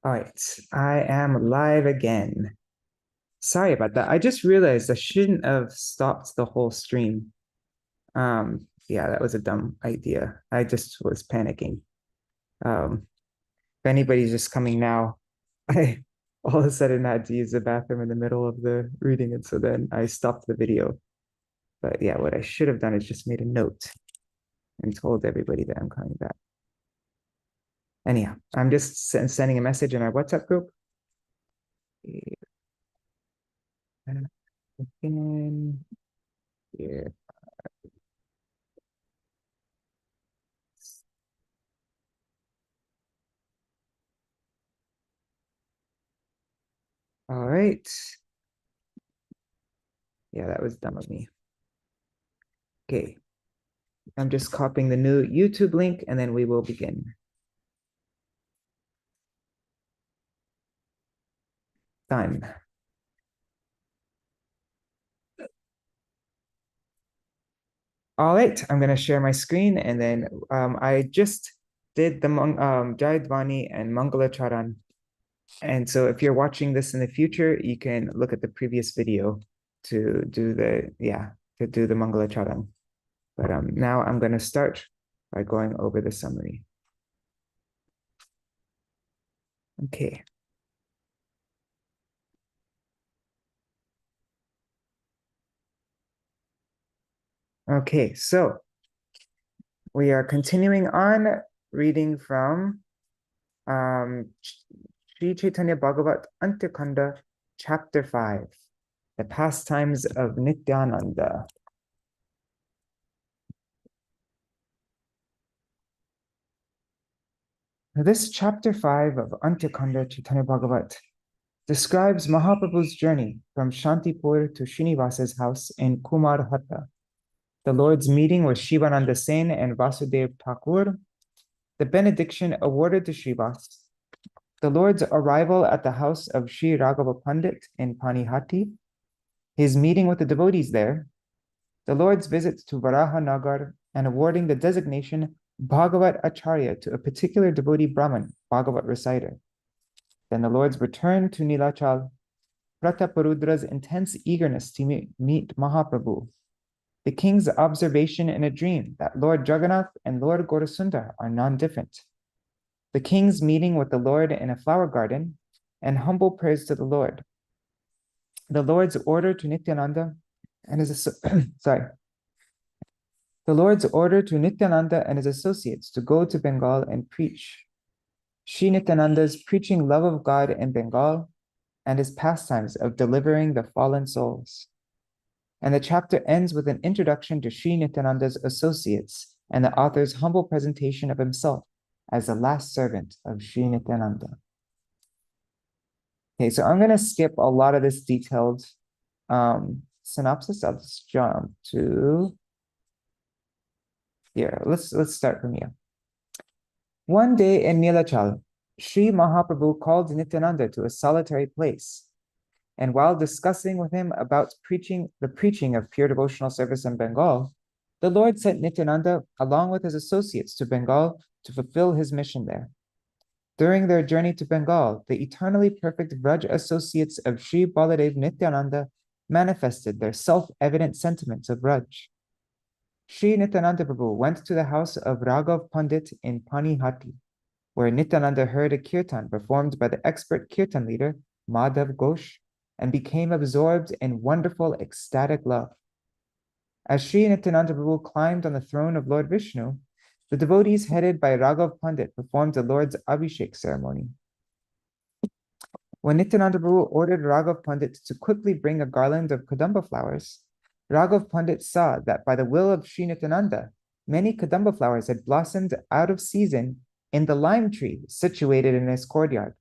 All right, I am live again. Sorry about that. I just realized I shouldn't have stopped the whole stream. Yeah, that was a dumb idea. I just was panicking. If anybody's just coming now, I all of a sudden had to use the bathroom in the middle of the reading, and so then I stopped the video. But yeah, what I should have done is just made a note and told everybody that I'm coming back. Anyhow, I'm just sending a message in our WhatsApp group. Again, here. All right. Yeah, that was dumb of me. Okay. I'm just copying the new YouTube link and then we will begin. Done. All right, I'm going to share my screen and then I just did the Jayadvani and Mangalacharan. And so if you're watching this in the future, you can look at the previous video to do the Mangalacharan. But now I'm going to start by going over the summary. Okay. Okay, so we are continuing on reading from Śrī Caitanya-bhāgavata Antya-khaṇḍa, Chapter 5, The Pastimes of Nityānanda. This Chapter 5 of Antya-khaṇḍa Caitanya-bhāgavata describes Mahaprabhu's journey from Shantipur to Srinivasa's house in Kumarhatta, the Lord's meeting with Shivananda Sen and Vasudev Thakur, the benediction awarded to Srivas, the Lord's arrival at the house of Sri Raghava Pandit in Panihati, his meeting with the devotees there, the Lord's visit to Varahanagar and awarding the designation Bhagavat Acharya to a particular devotee Brahmin, Bhagavat reciter. Then the Lord's return to Nilachal, Prataparudra's intense eagerness to meet Mahaprabhu, the king's observation in a dream that Lord Jagannath and Lord Gaurasundar are non-different, the king's meeting with the Lord in a flower garden, and humble prayers to the Lord's order to Nityananda and his the Lord's order to Nityananda and his associates to go to Bengal and preach, Śrī Nityananda's preaching love of God in Bengal, and his pastimes of delivering the fallen souls. And the chapter ends with an introduction to Śrī Nityananda's associates and the author's humble presentation of himself as the last servant of Śrī Nityānanda. Okay, so I'm going to skip a lot of this detailed synopsis. I'll just jump to here. Let's start from here. One day in Nilachal, Sri Mahaprabhu called Nityananda to a solitary place, and while discussing with him about the preaching of pure devotional service in Bengal, the Lord sent Nityananda along with his associates to Bengal to fulfill his mission there. During their journey to Bengal, the eternally perfect Vraj associates of Sri Baladev Nityananda manifested their self-evident sentiments of Vraj. Sri Nityananda Prabhu went to the house of Raghav Pandit in Panihati, where Nityananda heard a kirtan performed by the expert kirtan leader Madhav Ghosh and became absorbed in wonderful ecstatic love. As Sri Nityananda Prabhu climbed on the throne of Lord Vishnu, the devotees headed by Raghav Pandit performed the Lord's Abhishek ceremony. When Nityananda Prabhu ordered Raghav Pandit to quickly bring a garland of Kadamba flowers, Raghav Pandit saw that by the will of Śrī Nityananda, many Kadamba flowers had blossomed out of season in the lime tree situated in his courtyard.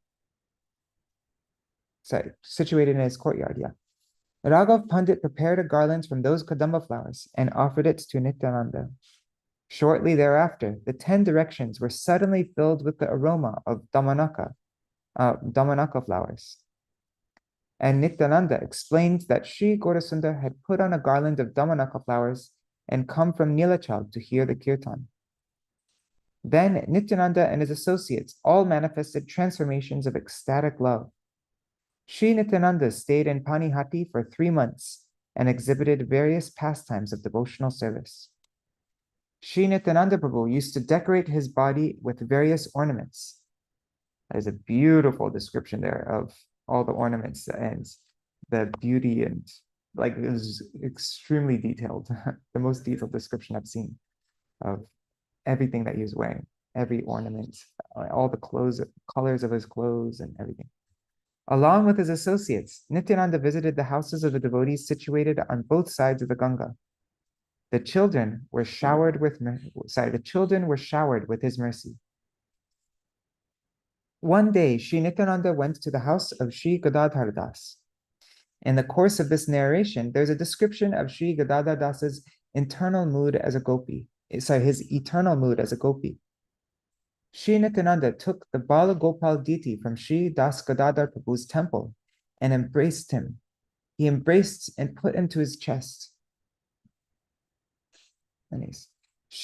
Raghav Pandit prepared a garland from those Kadamba flowers and offered it to Nityananda. Shortly thereafter, the 10 directions were suddenly filled with the aroma of Damanaka flowers. And Nityananda explained that Sri Gaurasundar had put on a garland of Damanaka flowers and come from Nilachal to hear the kirtan. Then Nityananda and his associates all manifested transformations of ecstatic love. Śrī Nityānanda stayed in Panihati for 3 months and exhibited various pastimes of devotional service. Śrī Nityānanda Prabhu used to decorate his body with various ornaments. There's a beautiful description there of all the ornaments and the beauty, and like it was extremely detailed, the most detailed description I've seen of everything that he was wearing, every ornament, all the clothes, colors of his clothes and everything. Along with his associates, Nityananda visited the houses of the devotees situated on both sides of the Ganga. The children were showered with his mercy. One day, Śrī Nityānanda went to the house of Śrī Gadadhar Das. In the course of this narration, there's a description of Śrī Gadadhar Das's internal mood as a gopi. His eternal mood as a gopi. Śrī Nityānanda took the Bala Gopal deity from Śrī Das Gadadhar Prabhu's temple and embraced him. He embraced and put him to his chest. Nice.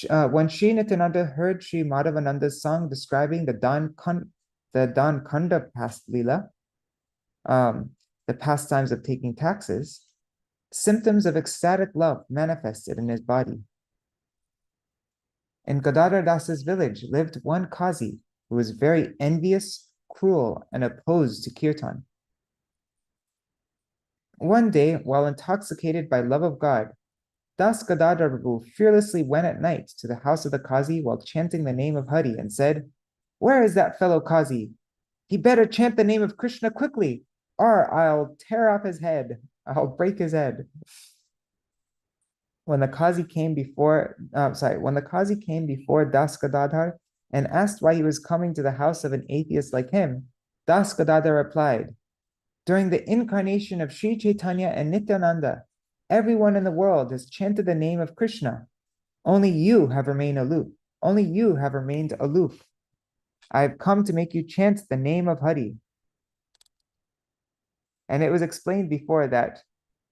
When Śrī Nityānanda heard Śrī Madhavananda's song describing the dacoits past lila, the pastimes of taking taxes, symptoms of ecstatic love manifested in his body. In Gadadhar Das's village lived one Qazi who was very envious, cruel, and opposed to kirtan. One day, while intoxicated by love of God, Das Gadadhar Prabhu fearlessly went at night to the house of the Qazi while chanting the name of Hari and said, "Where is that fellow Qazi? He better chant the name of Krishna quickly, or I'll tear off his head. I'll break his head." When the Qazi came before Das Gadadhar and asked why he was coming to the house of an atheist like him, Das Gadadhar replied, "During the incarnation of Śrī Caitanya and Nityānanda, everyone in the world has chanted the name of Krishna. Only you have remained aloof. I have come to make you chant the name of Hari." And it was explained before that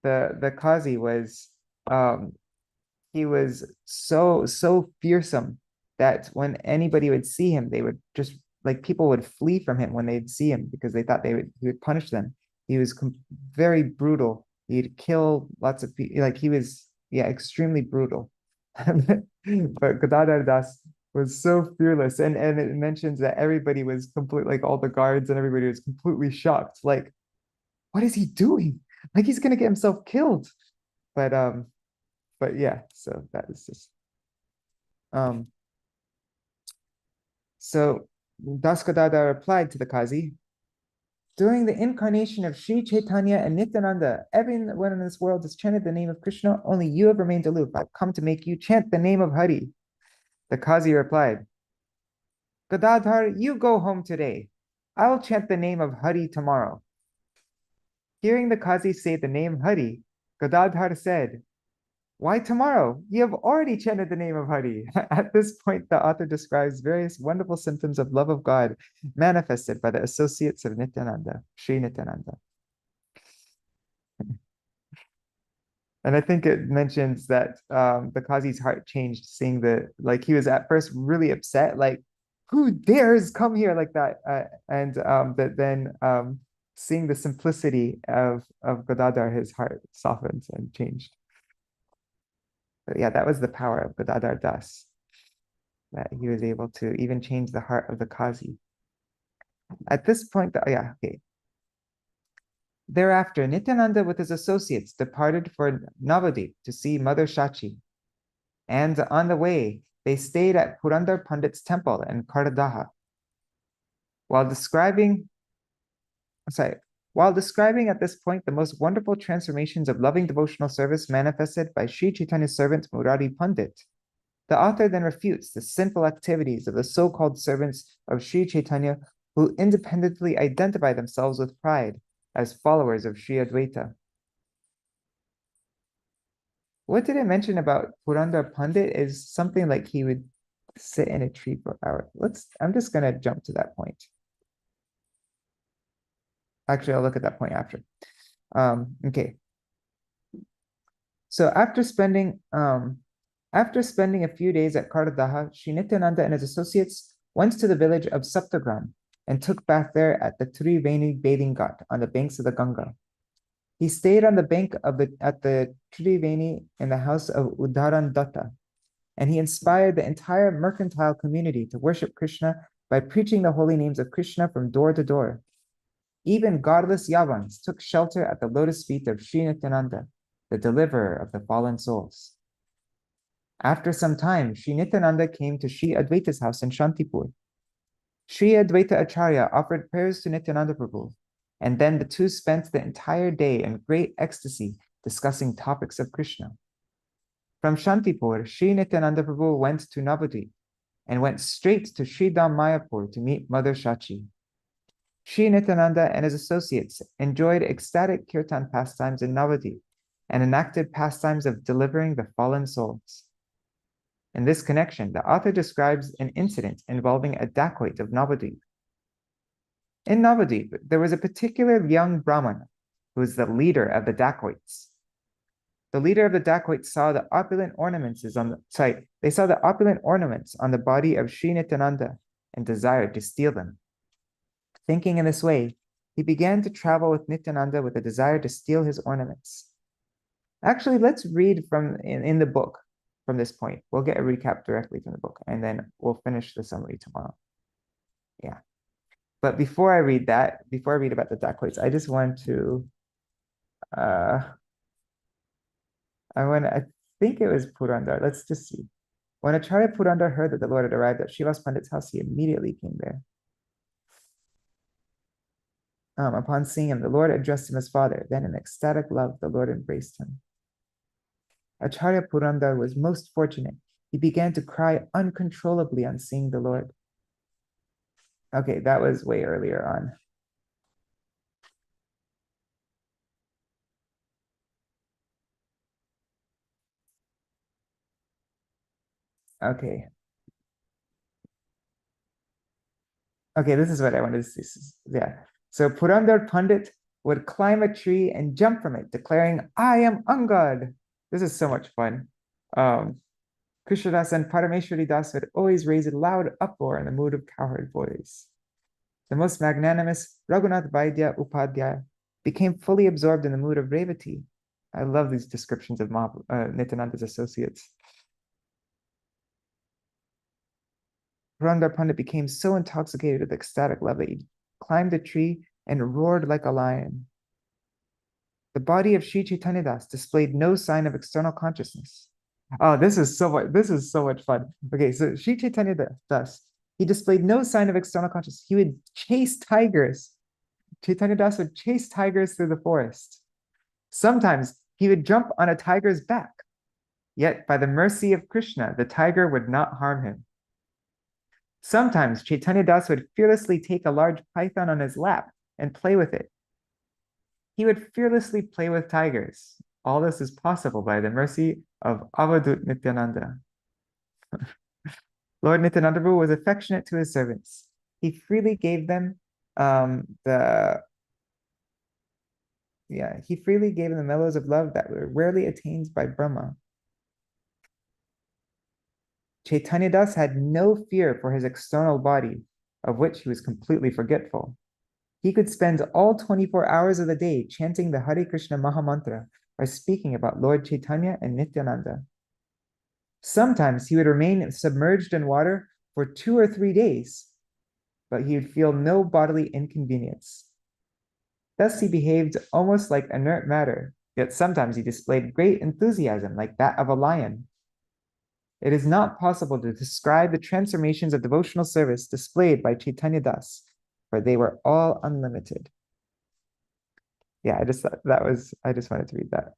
the Qazi was he was so fearsome that when anybody would see him, they would just, like, people would flee from him when they'd see him because they thought he would punish them. He was very brutal. He'd kill lots of people. Like, he was, extremely brutal. But Gadadhar Das was so fearless, and it mentions that everybody was like all the guards and everybody was completely shocked. Like, what is he doing? Like, he's gonna get himself killed. But yeah, so that is just so Das Gadadhar replied to the Qazi, "During the incarnation of Śrī Caitanya and Nityānanda, everyone in this world has chanted the name of Krishna. Only you have remained aloof. I've come to make you chant the name of Hari." The Qazi replied, "Gadadhar, you go home today. I will chant the name of Hari tomorrow." Hearing the Qazi say the name Hari, Gadadhar said, "Why tomorrow? You have already chanted the name of Hari." At this point, the author describes various wonderful symptoms of love of God manifested by the associates of Nityananda, Śrī Nityānanda. And I think it mentions that the Qazi's heart changed seeing he was at first really upset, like, who dares come here like that? But then seeing the simplicity of Gadadhar, his heart softened and changed. But yeah, that was the power of Gadadhar Das, that he was able to even change the heart of the Qazi. At this point, okay. Thereafter, Nityananda with his associates departed for Navadvīp to see Mother Shachi. And on the way, they stayed at Purandar Pandit's temple in Kardadaha. While describing at this point the most wonderful transformations of loving devotional service manifested by Śrī Caitanya's servant Murari Pandit, the author then refutes the sinful activities of the so-called servants of Śrī Caitanya who independently identify themselves with pride as followers of Śrī Advaita. What did it mention about Purandar Pandit is something like he would sit in a tree for hours. I'm just going to jump to that point. Actually, I'll look at that point after. Okay. So after spending After spending a few days at Kardāha, Śrī Nityānanda and his associates went to the village of Saptagram and took bath there at the Triveni bathing ghat on the banks of the Ganga. He stayed on the bank at the Triveni in the house of Udaran Datta, and he inspired the entire mercantile community to worship Krishna by preaching the holy names of Krishna from door to door. Even godless Yavans took shelter at the lotus feet of Śrī Nityānanda, the deliverer of the fallen souls. After some time, Śrī Nityānanda came to Śrī Advaita's house in Shantipur. Śrī Advaita Acharya offered prayers to Nityananda Prabhu, and then the two spent the entire day in great ecstasy discussing topics of Krishna. From Shantipur, Śrī Nityānanda Prabhu went to Navadvīp and went straight to Śrī Dham Mayapur to meet Mother Shachi. Śrī Nityānanda and his associates enjoyed ecstatic kirtan pastimes in Navadvīp and enacted pastimes of delivering the fallen souls. In this connection, the author describes an incident involving a dacoit of Navadvīp. In Navadvīp, there was a particular young Brahmana who was the leader of the dacoits. The leader of the dacoits saw the opulent ornaments on the body of Śrī Nityānanda and desired to steal them. Thinking in this way, he began to travel with Nityananda with a desire to steal his ornaments. Actually, let's read in the book from this point. We'll get a recap directly from the book, and then we'll finish the summary tomorrow. Yeah. But before I read about the dacoits, I just want to, I think it was Purandar. Let's just see. When Acharya Purandar heard that the Lord had arrived at Srivas Pandit's house, he immediately came there. Upon seeing him, the Lord addressed him as father. Then in ecstatic love, the Lord embraced him. Acharya Purandar was most fortunate. He began to cry uncontrollably on seeing the Lord. Okay, that was way earlier on. Okay. Okay, this is what I wanted to see. Yeah. So Purandar Pandit would climb a tree and jump from it, declaring, "I am Angad." This is so much fun. Krishnadas and Parameshwari Das would always raise a loud uproar in the mood of cowherd boys. The most magnanimous Raghunath Vaidya Upadhyaya became fully absorbed in the mood of Revati. I love these descriptions of Nityananda's associates. Purandar Pandit became so intoxicated with ecstatic love that he climbed a tree and roared like a lion. The body of Śrī Caitanya-das displayed no sign of external consciousness. Oh, this is so much fun. Okay, so Śrī Caitanya-das, he displayed no sign of external consciousness. He would chase tigers. Caitanya-das would chase tigers through the forest. Sometimes he would jump on a tiger's back. Yet by the mercy of Krishna, the tiger would not harm him. Sometimes Caitanya-das would fearlessly take a large python on his lap and play with it. He would fearlessly play with tigers. All this is possible by the mercy of Avadut Nityananda. Lord Nityananda Prabhu was affectionate to his servants. He freely gave them the mellows of love that were rarely attained by Brahma. Caitanya-das had no fear for his external body, of which he was completely forgetful. He could spend all 24 hours of the day chanting the Hare Krishna Mahamantra or speaking about Lord Chaitanya and Nityananda. Sometimes he would remain submerged in water for 2 or 3 days, but he would feel no bodily inconvenience. Thus he behaved almost like inert matter, yet sometimes he displayed great enthusiasm like that of a lion. It is not possible to describe the transformations of devotional service displayed by Caitanya-das, for they were all unlimited. Yeah, I just wanted to read that.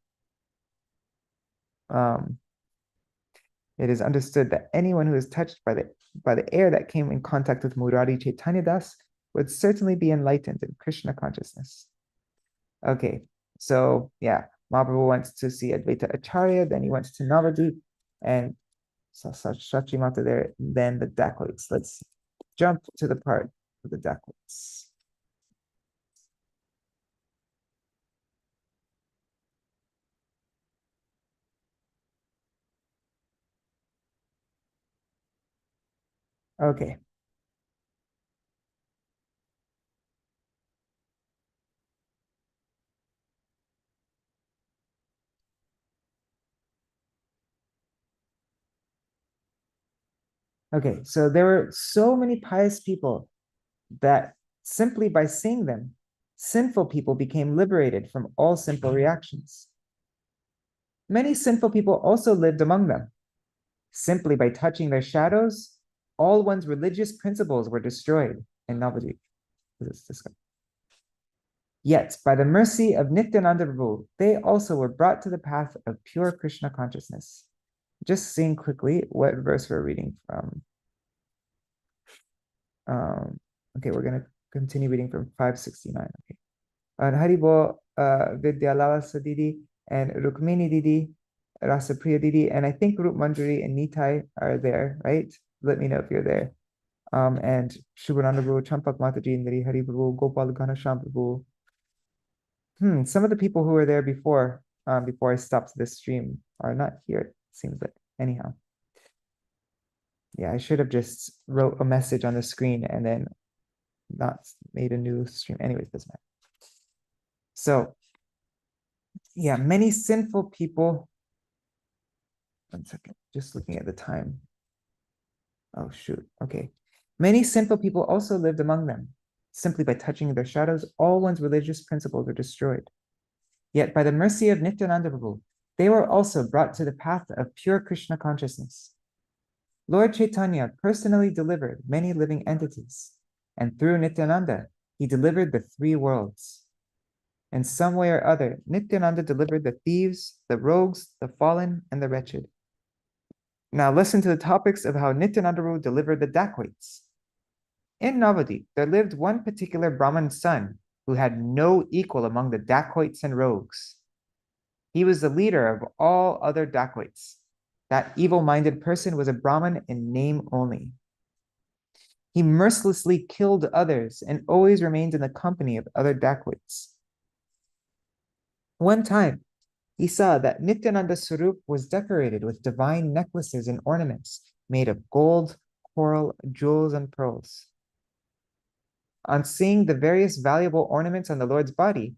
It is understood that anyone who is touched by the air that came in contact with Murari Caitanya-das would certainly be enlightened in Krishna consciousness. Okay, so yeah, Mahaprabhu went to see Advaita Acharya, then he went to Navadvīp, and saw Shachi Mata there, then the dacoits. Let's jump to the part of the dacoits. Okay. Okay, so there were so many pious people that simply by seeing them, sinful people became liberated from all sinful reactions. Many sinful people also lived among them. Simply by touching their shadows, all one's religious principles were destroyed in Navadvīp. Yet, by the mercy of Nityananda Prabhu, they also were brought to the path of pure Krishna consciousness. Just seeing quickly what verse we're reading from. Okay, we're going to continue reading from 569. Okay. Haribo Vidyalalasa Didi and Rukmini Didi, Rasapriya Didi, and I think Rup Manjari and Nitāi are there, right? Let me know if you're there. And Shubhananda Prabhu, Champak Mataji, Indri Hari Prabhu, Gopal Ghanasham Prabhu. Some of the people who were there before I stopped this stream are not here, it seems like. Anyhow. Yeah, I should have just wrote a message on the screen and then not made a new stream. Anyways, doesn't matter. So, yeah, many sinful people. 1 second, just looking at the time. Oh, shoot. Okay. Many sinful people also lived among them. Simply by touching their shadows, all one's religious principles are destroyed. Yet by the mercy of Nityananda Prabhu, they were also brought to the path of pure Krishna consciousness. Lord Chaitanya personally delivered many living entities, and through Nityananda, he delivered the 3 worlds. In some way or other, Nityananda delivered the thieves, the rogues, the fallen, and the wretched. Now listen to the topics of how Nityananda Prabhu delivered the dacoits. In Navadvīp, there lived one particular Brahmin son who had no equal among the dacoits and rogues. He was the leader of all other dacoits. That evil-minded person was a Brahmin in name only. He mercilessly killed others and always remained in the company of other dacoits. One time, he saw that Nityananda Swarup was decorated with divine necklaces and ornaments made of gold, coral, jewels, and pearls. On seeing the various valuable ornaments on the Lord's body,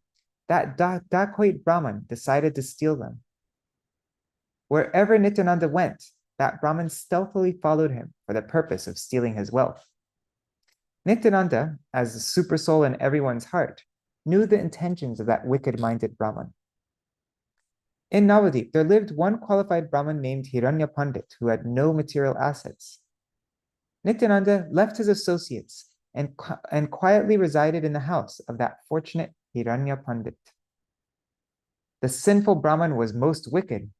that dacoit Brahman decided to steal them. Wherever Nityananda went, that Brahman stealthily followed him for the purpose of stealing his wealth. Nityananda, as the super soul in everyone's heart, knew the intentions of that wicked-minded Brahman. In Navadvīp, there lived one qualified Brahman named Hiranya Pandit who had no material assets. Nityananda left his associates and quietly resided in the house of that fortunate Hiranya Pandit. The sinful Brahman was most wicked.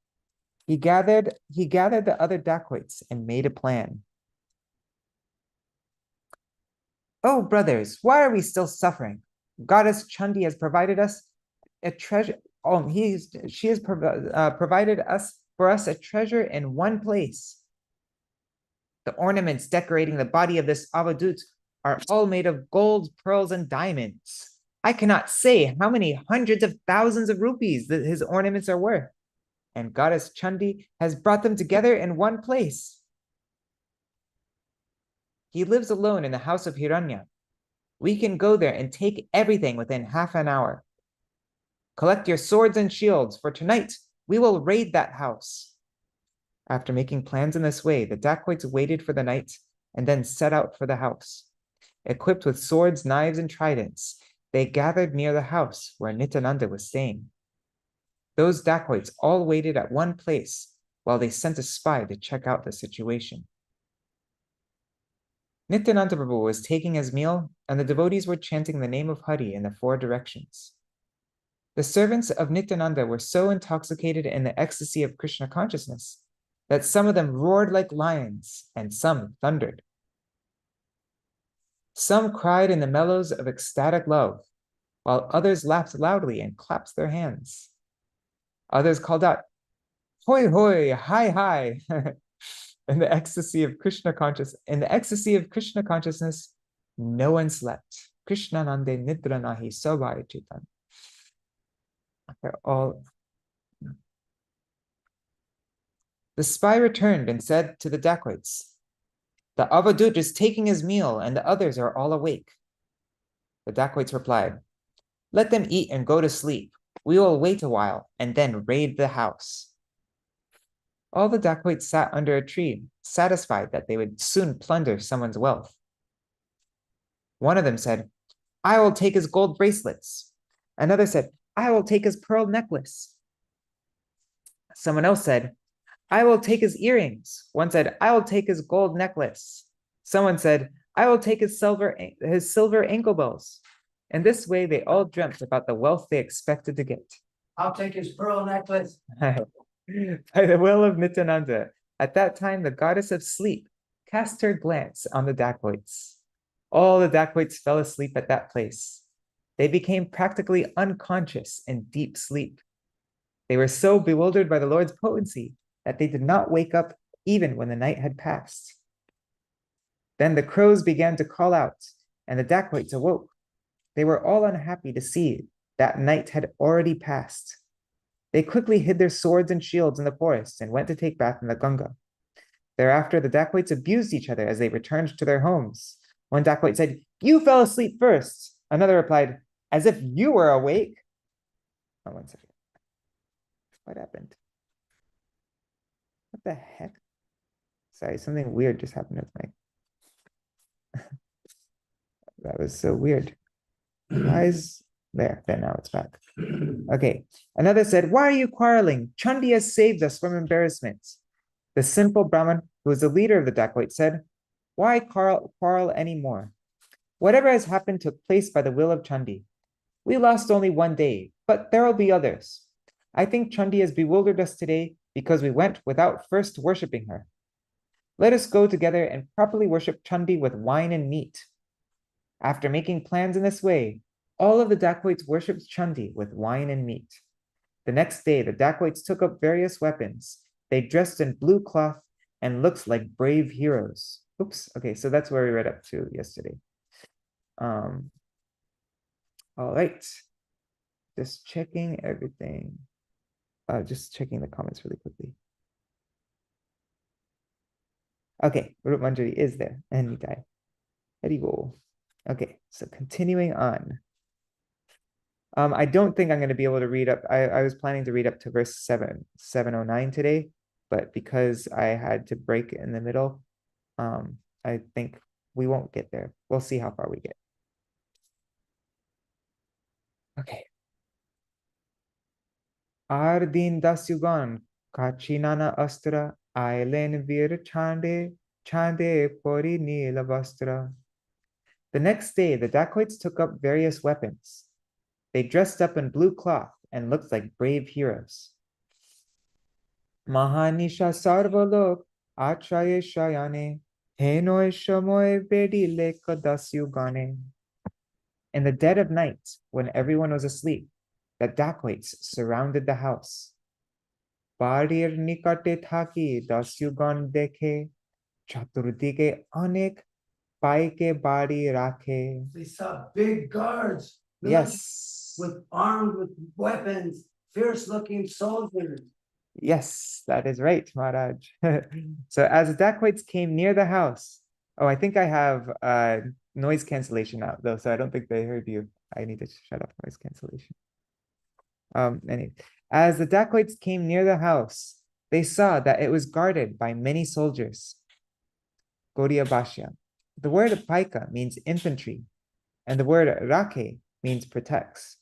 He gathered the other dacoits and made a plan. Oh, brothers, why are we still suffering? Goddess Chandi has provided us a treasure. She has provided for us a treasure in one place. The ornaments decorating the body of this avadut are all made of gold, pearls, and diamonds. I cannot say how many hundreds of thousands of rupees that his ornaments are worth. And Goddess Chandi has brought them together in one place. He lives alone in the house of Hiranya. We can go there and take everything within half an hour. Collect your swords and shields, for tonight we will raid that house. After making plans in this way, the dacoits waited for the night and then set out for the house. Equipped with swords, knives, and tridents, they gathered near the house where Nityananda was staying. Those dacoits all waited at one place while they sent a spy to check out the situation. Nityananda Prabhu was taking his meal, and the devotees were chanting the name of Hari in the 4 directions. The servants of Nityananda were so intoxicated in the ecstasy of Krishna consciousness that some of them roared like lions and some thundered. Some cried in the mellows of ecstatic love, while others laughed loudly and clapped their hands. Others called out, "Hoi hoi, hi hi!" In the ecstasy of Krishna consciousness, no one slept. Krishna nande nidra nahi sabhai chitan. They're all. The spy returned and said to the dacoits, The avadut is taking his meal and the others are all awake. The dacoits replied, let them eat and go to sleep. We will wait a while and then raid the house. All the dacoits sat under a tree, satisfied that they would soon plunder someone's wealth. One of them said, I will take his gold bracelets. Another said, I will take his pearl necklace. Someone else said, I will take his earrings. One said, I will take his gold necklace. Someone said, I will take his silver ankle bells. And this way they all dreamt about the wealth they expected to get. I'll take his pearl necklace. By the will of Nityānanda, at that time the goddess of sleep cast her glance on the dacoits. All the dacoits fell asleep at that place. They became practically unconscious in deep sleep. They were so bewildered by the Lord's potency that they did not wake up even when the night had passed. Then the crows began to call out, and the dacoits awoke. They were all unhappy to see that night had already passed. They quickly hid their swords and shields in the forest and went to take bath in the Ganga. Thereafter, the dacoits abused each other as they returned to their homes. One dacoit said, you fell asleep first. Another replied, as if you were awake. Oh, 1 second. What happened? What the heck? Sorry, something weird just happened with my... That was so weird. Why is... There, now it's back. Okay. Another said, why are you quarreling? Chandi has saved us from embarrassment. The sinful Brahmin, who was the leader of the dacoits, said, why quarrel anymore? Whatever has happened took place by the will of Chandi. We lost only one day, but there will be others. I think Chandi has bewildered us today because we went without first worshipping her. Let us go together and properly worship Chandi with wine and meat. After making plans in this way, all of the dacoits worshipped Chandi with wine and meat. The next day, the dacoits took up various weapons. They dressed in blue cloth and looked like brave heroes. Oops, okay, so that's where we read up to yesterday. All right, just checking everything. Just checking the comments really quickly. Okay, Rup Manjari is there, and Nitāi. Haribol. Okay, so continuing on. I don't think I'm going to be able to read up. I was planning to read up to verse 709 today, but because I had to break in the middle, I think we won't get there. We'll see how far we get. Okay. Ardin Dasyugan Kachinana Astra Ailen Vir Chande Pori Nila Vastra. The next day, the dacoits took up various weapons. They dressed up in blue cloth and looked like brave heroes. Mahanisha Sarvalok Achaye Shayane Henoy Shamoy Bedi Leka Dasyugane. In the dead of night, when everyone was asleep, the dacoits surrounded the house. Barir Nikate Thaki Dasyugan Dekhe Chaturdike Anek Paike Bari Rakhe. They saw big guards. Yes. Armed with weapons, fierce-looking soldiers. Yes, that is right, Maharaj. So as the dacoits came near the house, oh, I think I have noise cancellation out though, so I don't think they heard you. I need to shut off noise cancellation. Anyway, as the dacoits came near the house, they saw that it was guarded by many soldiers. Gaudiya Bhashya. The word paika means infantry, and the word rakhe means protects.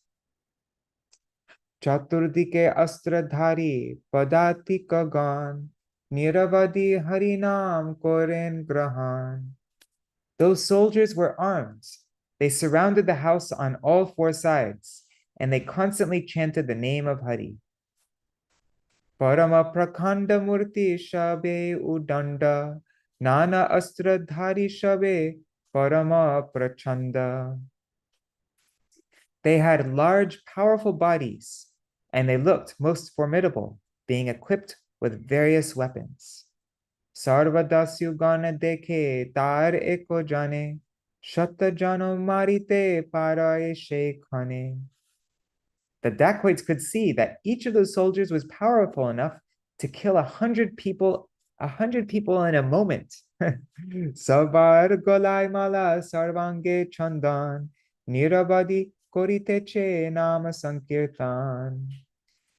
Chaturdike astradhari padati kagan niravadi harinam koren grahan. Those soldiers were armed. They surrounded the house on all four sides, and they constantly chanted the name of Hari. Parama prakhanda murti shabe udanda nana astradhari shabe parama prachanda. They had large, powerful bodies, and they looked most formidable, being equipped with various weapons. Sarva dasyugana dekhe tar eko jane, shatta jano marite paraye shekhane. The dacoits could see that each of those soldiers was powerful enough to kill 100 people in a moment Sabar golai mala sarvange chandan, nirabadi koriteche nama sankirtan.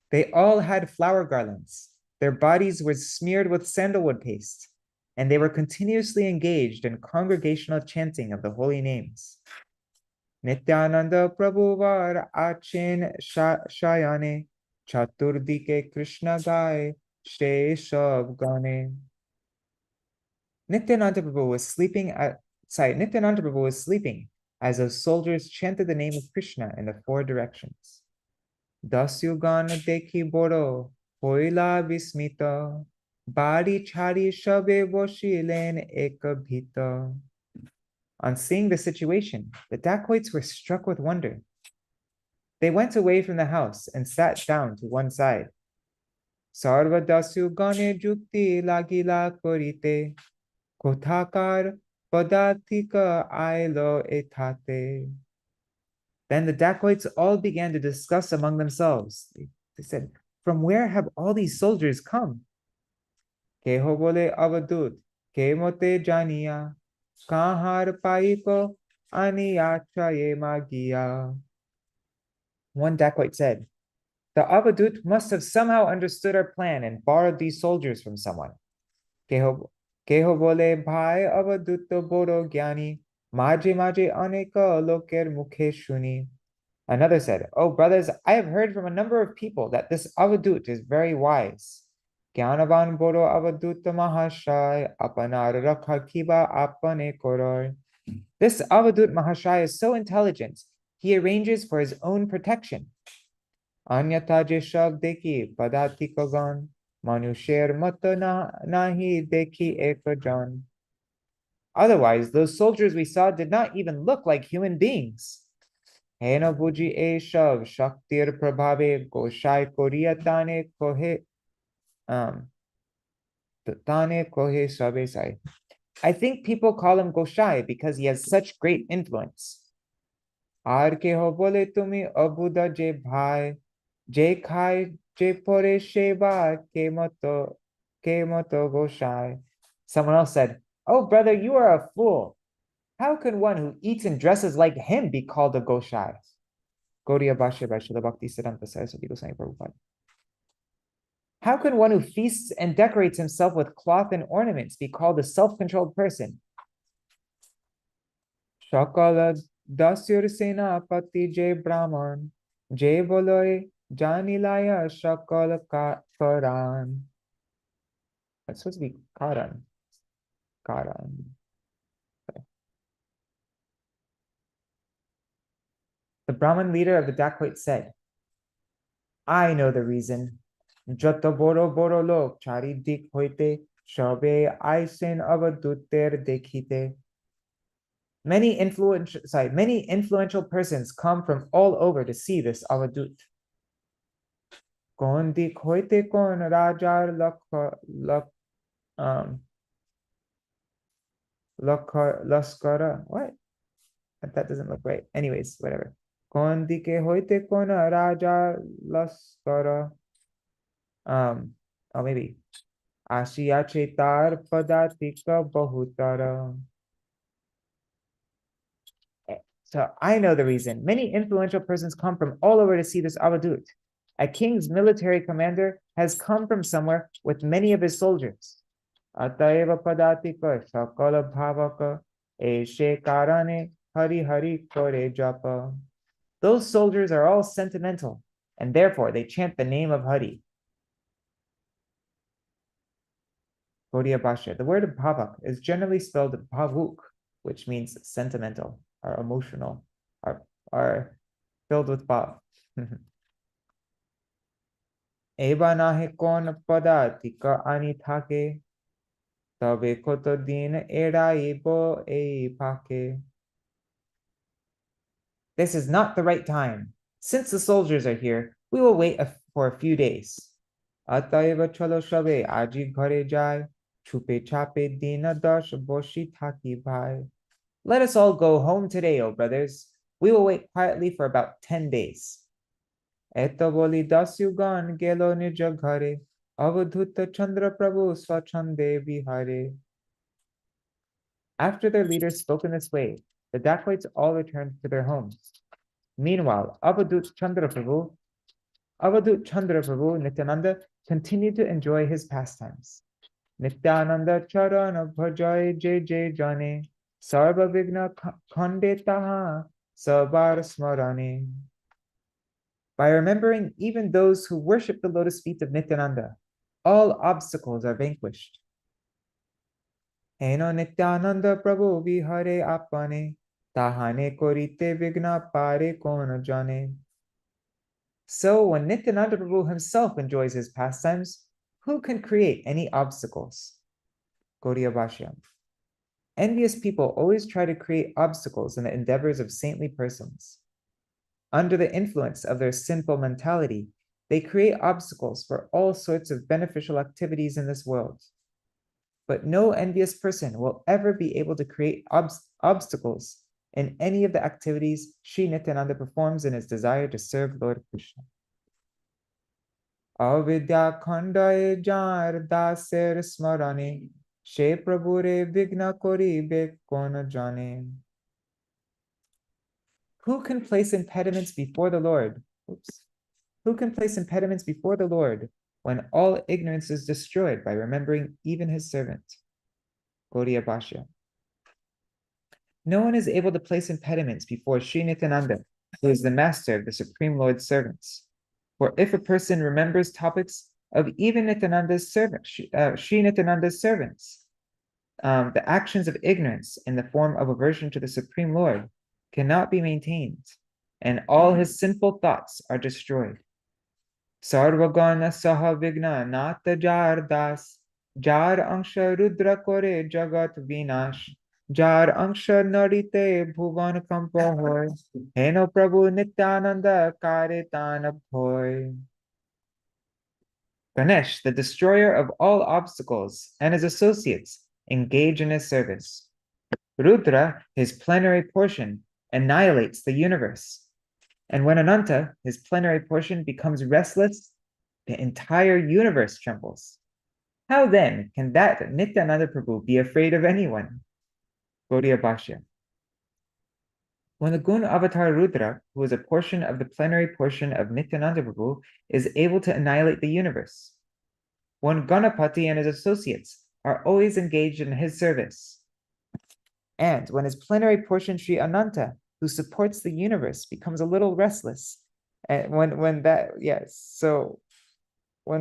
They all had flower garlands. Their bodies were smeared with sandalwood paste, and they were continuously engaged in congregational chanting of the holy names. Nityānanda Prabhu var achin shayane, chaturdike Krishna gaye, sheshav gane. Nityananda Prabhu was sleeping as those soldiers chanted the name of Krishna in the four directions. Dasyugan dekhi boro, hoila vismita, bari chari shabe boshilen ekabhita. On seeing the situation, the dacoits were struck with wonder. They went away from the house and sat down to one side. Sarva dasyugane jukti lagila korite, kothakar padatika ailo etate. Then the dacoits all began to discuss among themselves. They said, "From where have all these soldiers come? Keho bole avadut, ke mote janiya, kahar paiko aniyachaye magiya." One dacoit said, "The avadut must have somehow understood our plan and borrowed these soldiers from someone. Keho bole bhai avadut boro gyani, maje aneka loker mukhe shuni." Another said, "Oh, brothers, I have heard from a number of people that this avadut is very wise. Gyanavan boro avadut mahashai apanar rakha kiba apane koror." This avadut mahashai is so intelligent, he arranges for his own protection. Anyata jeshav deki padati kogan, manusher mata nahi deki ekajan. Otherwise, those soldiers we saw did not even look like human beings. Hena buji e shav shaktir prabhave goshai koriya tane kohe sabesai. I think people call him Goshai because he has such great influence. Ar ke ho bole tumi abuda je bhai, je khai je pore sheba ke moto Goshai. Someone else said, "Oh, brother, you are a fool. How can one who eats and dresses like him be called a Goshai?" Gaudiya Bhashya by Srila Bhaktisiddhanta Saraswati Goswami Prabhupada. How can one who feasts and decorates himself with cloth and ornaments be called a self-controlled person? Shakala dasyur sena pati je brahman, je boloi janilaya shakala karan. That's supposed to be karan. Karan. The Brahmin leader of the dacoit said, "I know the reason. Jata boro boro lok charidik hoite shabe aisen avadutter dekhite." Many influential persons come from all over to see this avadut. Kon dik hoite kon rajar laskara. What? That doesn't look right. Anyways, whatever. Kon dike hoite kon raja laskara. Or maybe Ashiya chetar padatika bahutara. So I know the reason. Many influential persons come from all over to see this avadut. A king's military commander has come from somewhere with many of his soldiers. Atayeva padatika sakala bhavaka eshe karane hari hari kore japa. Those soldiers are all sentimental, and therefore they chant the name of Hari. Gaudiya Bhashya. The word bhavak is generally spelled bhavuk, which means sentimental, or emotional, or filled with bhav. Eba nahe kon padatika ani thake, tabe koto din erai bo ei pake. This is not the right time. Since the soldiers are here, we will wait for a few days. Atayeva chalo shabe aji ghare jai, chupe chape dina dash boshi thaki bhai. Let us all go home today, O brothers. We will wait quietly for about 10 days. Eto boli dasyugan gelo nija ghare, avadhuta chandra prabhu swachande vihare. After their leaders spoke in this way, the dacoits all returned to their homes. Meanwhile, Avadut Chandra Prabhu Nityananda continued to enjoy his pastimes. Nityananda charana bhajai jai jai jane, sarva vigna khandetaha sabar smarane. By remembering even those who worship the lotus feet of Nityananda, all obstacles are vanquished. Heno Nityananda Prabhu vihare apane, tahane korite vigna pare kono jane. So when Nityananda Prabhu himself enjoys his pastimes, who can create any obstacles? Gaudiya Bhashya. Envious people always try to create obstacles in the endeavors of saintly persons. Under the influence of their sinful mentality, they create obstacles for all sorts of beneficial activities in this world. But no envious person will ever be able to create obstacles in any of the activities Śrī Nityānanda performs in his desire to serve Lord Krishna. Avidya-khaṇḍa jar daser smarane, she prabhure vigna koribe kono jane. Who can place impediments before the Lord? Who can place impediments before the Lord when all ignorance is destroyed by remembering even his servant? Gaudiya Bhashya. No one is able to place impediments before Śrī Nityānanda, who is the master of the Supreme Lord's servants. For if a person remembers topics of even Nityananda's servant, Śrī Nityānanda's servants, the actions of ignorance in the form of aversion to the Supreme Lord cannot be maintained, and all his sinful thoughts are destroyed. Sarvagana saha vigna nata jar das, jar angsha rudra kore jagat vinash, jar angsha narite bhuvan kampa hoy, heno prabhu Nityananda kare tana bhoy. Ganesh, the destroyer of all obstacles, and his associates engage in his service. Rudra, his plenary portion, annihilates the universe. And when Ananta, his plenary portion, becomes restless, the entire universe trembles. How then can that Nityananda Prabhu be afraid of anyone? Gaudiya Bhashya. When the Gun Avatar Rudra, who is a portion of the plenary portion of Nityananda Prabhu, is able to annihilate the universe, when Ganapati and his associates are always engaged in his service, and when his plenary portion Sri Ananta, who supports the universe, becomes a little restless, and when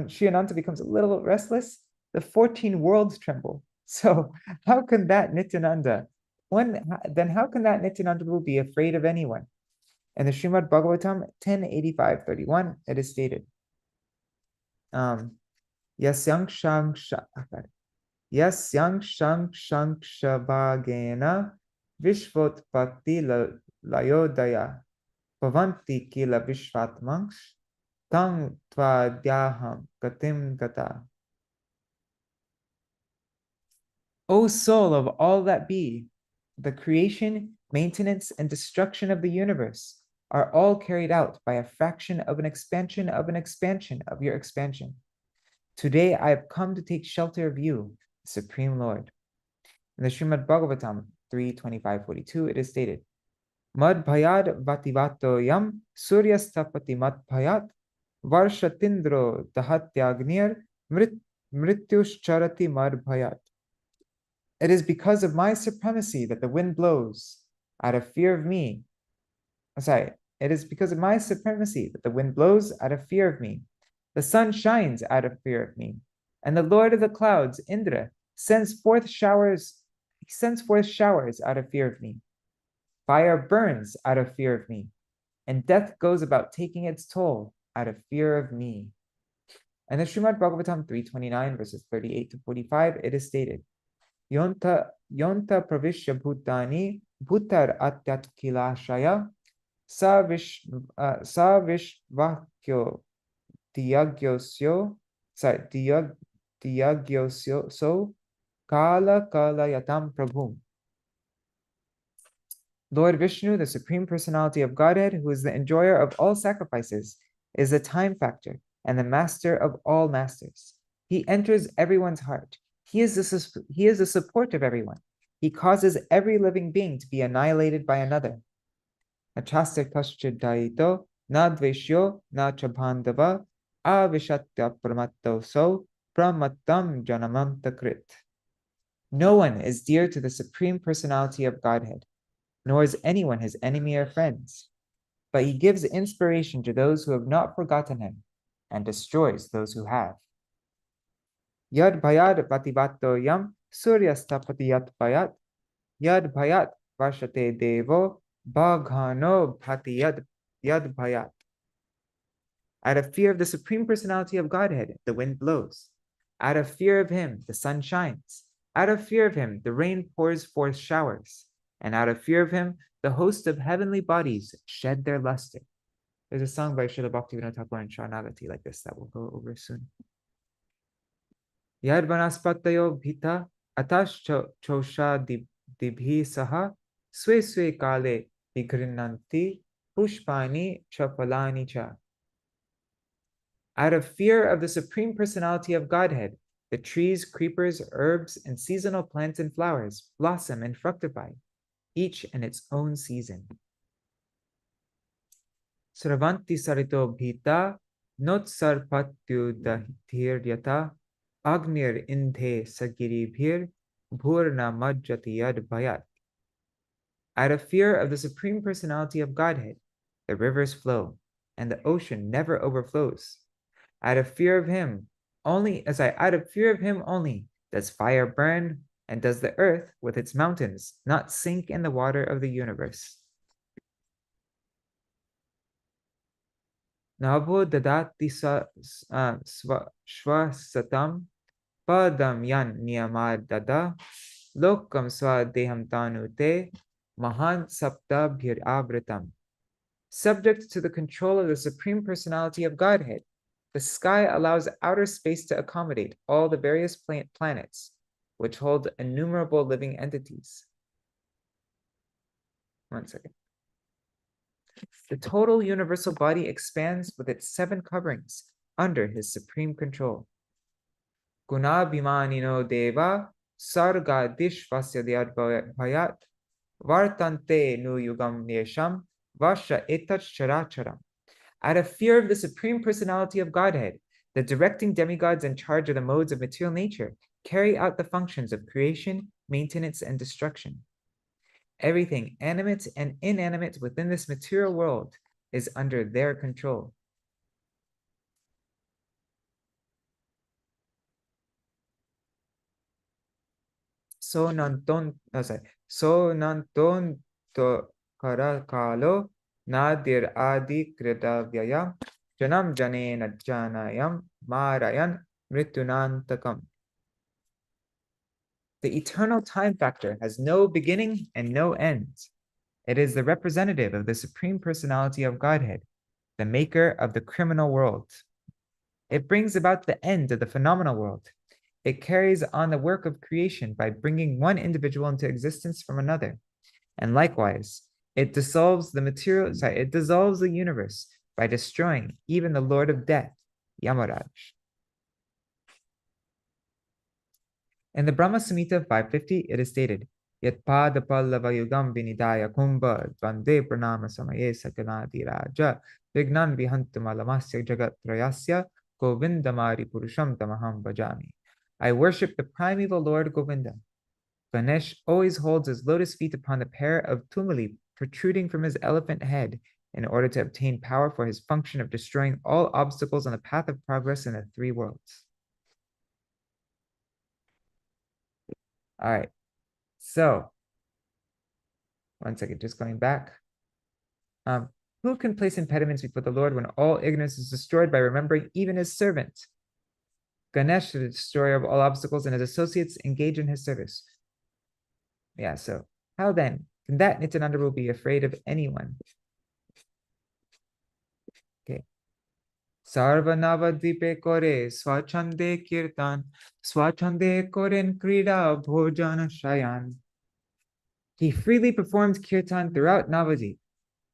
Sri Ananta becomes a little restless, the 14 worlds tremble. So how can that Nityananda? Then how can that Nityananda will be afraid of anyone? In the Srimad Bhagavatam 10:85-31, it is stated, Yasyang Shankshabhagena Vishvotpatti Layodaya Bhavanti Kila Vishvatmanks Tang Tvadyaham Gatim Gata. O soul of all that be, the creation, maintenance, and destruction of the universe are all carried out by a fraction of an expansion of an expansion of your expansion. Today I have come to take shelter of you, the Supreme Lord. In the Srimad Bhagavatam 3:25-42, it is stated, Mad bhayad vativato yam suryastapati mat bhayat varshatindro dahatyagnir mrityuscharati mad bhayat. It is because of my supremacy that the wind blows out of fear of me. It is because of my supremacy that the wind blows out of fear of me. The sun shines out of fear of me. And the Lord of the clouds, Indra, sends forth showers out of fear of me. Fire burns out of fear of me. And death goes about taking its toll out of fear of me. And the Srimad Bhagavatam 3:29, verses 38-45, it is stated, Yonta pravishya bhutani bhutar atyat kilashaya sa vishvakyo diyagyosyo so kala yatam prabhum. Lord Vishnu, the Supreme Personality of Godhead, who is the enjoyer of all sacrifices, is the time factor and the master of all masters. He enters everyone's heart. He is the support of everyone. He causes every living being to be annihilated by another. Achasya kascha daito, na dveshyo, na chabhandava, avishatya pramatto so, pramattam janamam takrit. No one is dear to the Supreme Personality of Godhead, nor is anyone his enemy or friends. But he gives inspiration to those who have not forgotten him, and destroys those who have. Yad bhayad pativato yam suryastapatiyat bhayat, yad bhayat vashate devo bhaghano bhatiyad yad bhayat. Out of fear of the Supreme Personality of Godhead, the wind blows. Out of fear of him, the sun shines. Out of fear of him, the rain pours forth showers. And out of fear of him, the host of heavenly bodies shed their luster. There's a song by Srila Bhaktivinoda Thakur and Sharanagati like this that we'll go over soon. Yad vanaspatayo bhita atash chosha dibhi saha swe swe kale vigrinanti pushpani chapalani cha. Out of fear of the Supreme Personality of Godhead, the trees, creepers, herbs, and seasonal plants and flowers blossom and fructify, each in its own season. Sravanti sarito bhita not sarpatyu dahiryata agnir indhe sagiri bhir bhurna majjati yad bhayat. Out of fear of the Supreme Personality of Godhead, the rivers flow, and the ocean never overflows. Out of fear of him only does fire burn, and does the earth with its mountains not sink in the water of the universe. Nabo dadati shvasatam padam yan niyamad dada lokam swadeham tanute mahan sapta bhir avritam. Subject to the control of the Supreme Personality of Godhead, the sky allows outer space to accommodate all the various planets, which hold innumerable living entities. One second. The total universal body expands with its 7 coverings under his supreme control. Gunabhimanino deva sarga dishvasya bhayat vartante nu yugam nesham vasha etat characharam. Out of fear of the Supreme Personality of Godhead, the directing demigods in charge of the modes of material nature carry out the functions of creation, maintenance, and destruction. Everything animate and inanimate within this material world is under their control. So nanton to karakalo nadir adi kritavyaya janam janena janayam marayan mritunantakam. The eternal time factor has no beginning and no end. It is the representative of the Supreme Personality of Godhead, the maker of the criminal world. It brings about the end of the phenomenal world. It carries on the work of creation by bringing one individual into existence from another. And likewise, it dissolves the universe by destroying even the Lord of Death, Yamaraj. In the Brahma Samhita 550, it is stated, Yat pada pallava yugam vinidaya kumbha dvande pranama samaye sakanadi raja vignan vihantum alamasya jagat trayasya govindamari purusham tamaham bhajami. I worship the primeval Lord Govinda. Ganesh always holds his lotus feet upon the pair of tumuli protruding from his elephant head in order to obtain power for his function of destroying all obstacles on the path of progress in the 3 worlds. All right, so, one second, just going back. Who can place impediments before the Lord when all ignorance is destroyed by remembering even his servant? Ganesh, the destroyer of all obstacles, and his associates engage in his service. Yeah, so how then can that Nityānanda will be afraid of anyone? Okay. Sarva Navadvīpe kore swachande kirtan, swachande koren krida bhojana shayan. He freely performed kirtan throughout Navadvīp,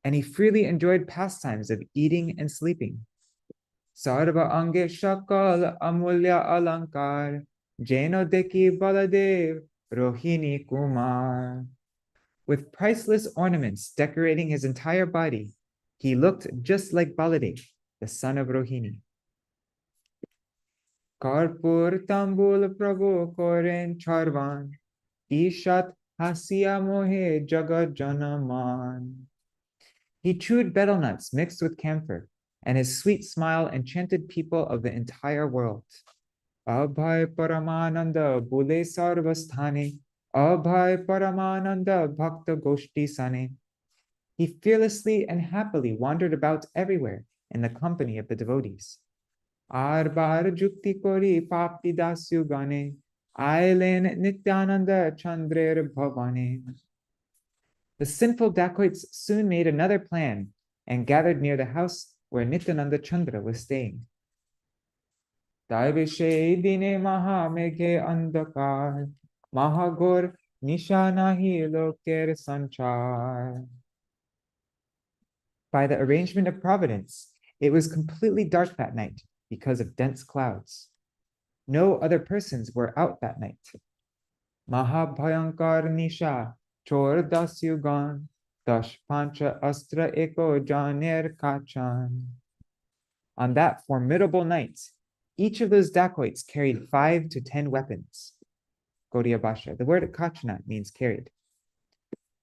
and he freely enjoyed pastimes of eating and sleeping. Sarva ange shakal amulya alankar, jeno deki baladev, Rohini Kumar. With priceless ornaments decorating his entire body, he looked just like Baladev, the son of Rohini. Karpur Tambul Prabhu Koren Charvan, Ishat Hasya Mohe Jagat Janaman. He chewed betel nuts mixed with camphor, and his sweet smile enchanted people of the entire world. Abhay Paramananda Bule Sarvasthane, Abhay Paramananda Bhakta Goshti Sane. He fearlessly and happily wandered about everywhere in the company of the devotees. Arbar Jukti Kori Papi Dasyu Gane, Ailen Nityananda Chandrer Bhavane. The sinful dacoits soon made another plan and gathered near the house where Nityananda Chandra was staying. Daivishe dine maha meghe andakar, mahagor nishanahi loker sanchar. By the arrangement of Providence, it was completely dark that night because of dense clouds. No other persons were out that night. Mahabhayankar nisha chor dasyugan, dash pancha astra eko janer kachan. On that formidable night, each of those dacoits carried 5 to 10 weapons. Gaudiya Bhasha. The word kachana means carried.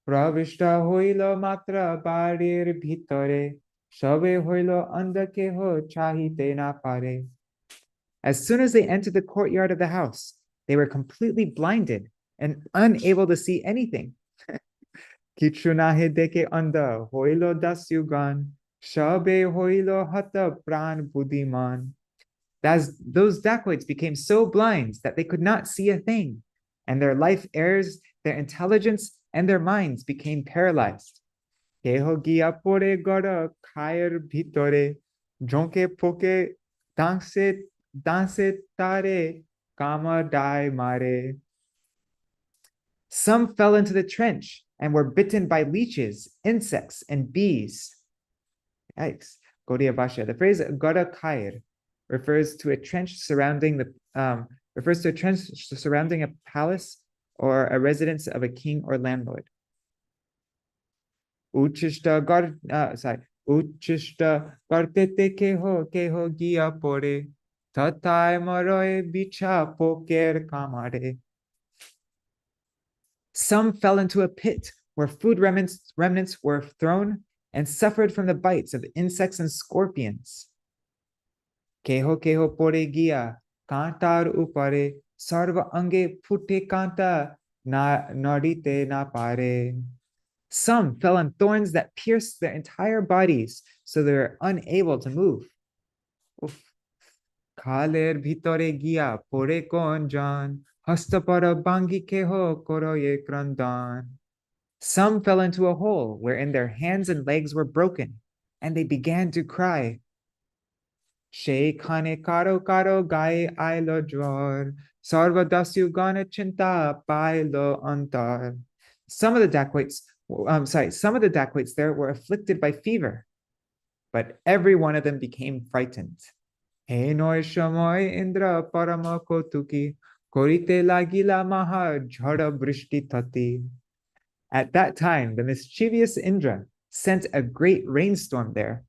Pravishta hoilo matra barir bhitore, shabe hoilo andakeho chahite na pare. As soon as they entered the courtyard of the house, they were completely blinded and unable to see anything. Kichunahe deke anda hoilo dasyugan, shabe hoilo hata pran buddhiman. As those dacoits became so blind that they could not see a thing, and their life heirs, their intelligence, and their minds became paralyzed. Keho gia pore gora khair bhitore, jonke poke danse tare kama dai mare. Some fell into the trench and were bitten by leeches, insects, and bees. Yikes. Gaudiya Bhasha. The phrase gora khair refers to a trench surrounding a palace or a residence of a king or landlord. Uchishta gartete keho gia pore, tatai maroe bicha poker kamare. Some fell into a pit where food remnants were thrown and suffered from the bites of insects and scorpions. Keho pore gia, kantar upare, sarva ange putte kanta narite na pare. Some fell on thorns that pierced their entire bodies, so they were unable to move. Kaler bhitore gia pore kon jan, hastapara bangi keho koroye krandan. Some fell into a hole wherein their hands and legs were broken, and they began to cry. She khane karo gaye ailo jwar, sarva dasyu gana chinta pailo antar. Some of the dacoits there were afflicted by fever, but every one of them became frightened. Henoy shamoy indra parama kotuki, korite lagila maha jhara brishti tati. At that time, the mischievous Indra sent a great rainstorm there.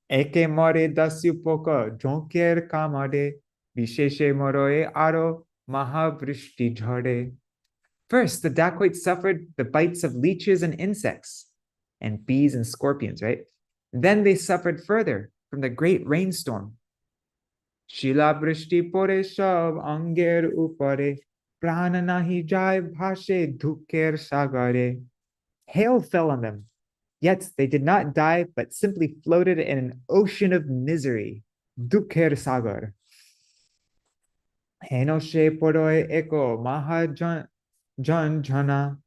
Eke more dasyu poka jonker kamade, visheshe moroe aro mahavrishti jhare. First, the dacoits suffered the bites of leeches and insects, and bees and scorpions, right? Then they suffered further from the great rainstorm. Shila brishti pore shab anger upare, prana nahi jai bhashe dhukker sagare. Hail fell on them, yet they did not die, but simply floated in an ocean of misery. Dhukker sagar. Henoshe poroe eko mahajan jana,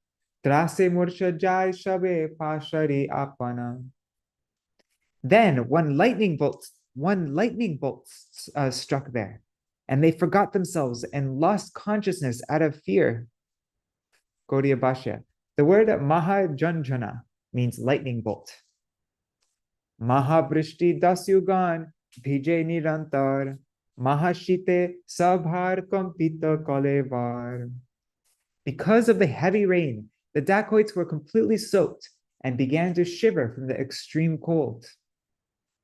trase mursha jai shabe pashari apana. Then one lightning bolt struck there, and they forgot themselves and lost consciousness out of fear. Gaudiya Bhasha. The word mahajanjana means lightning bolt. Mahabrishti dasyugan bhije nirantar, mahashite sabhar kampita kalevar. Because of the heavy rain, the dacoits were completely soaked and began to shiver from the extreme cold.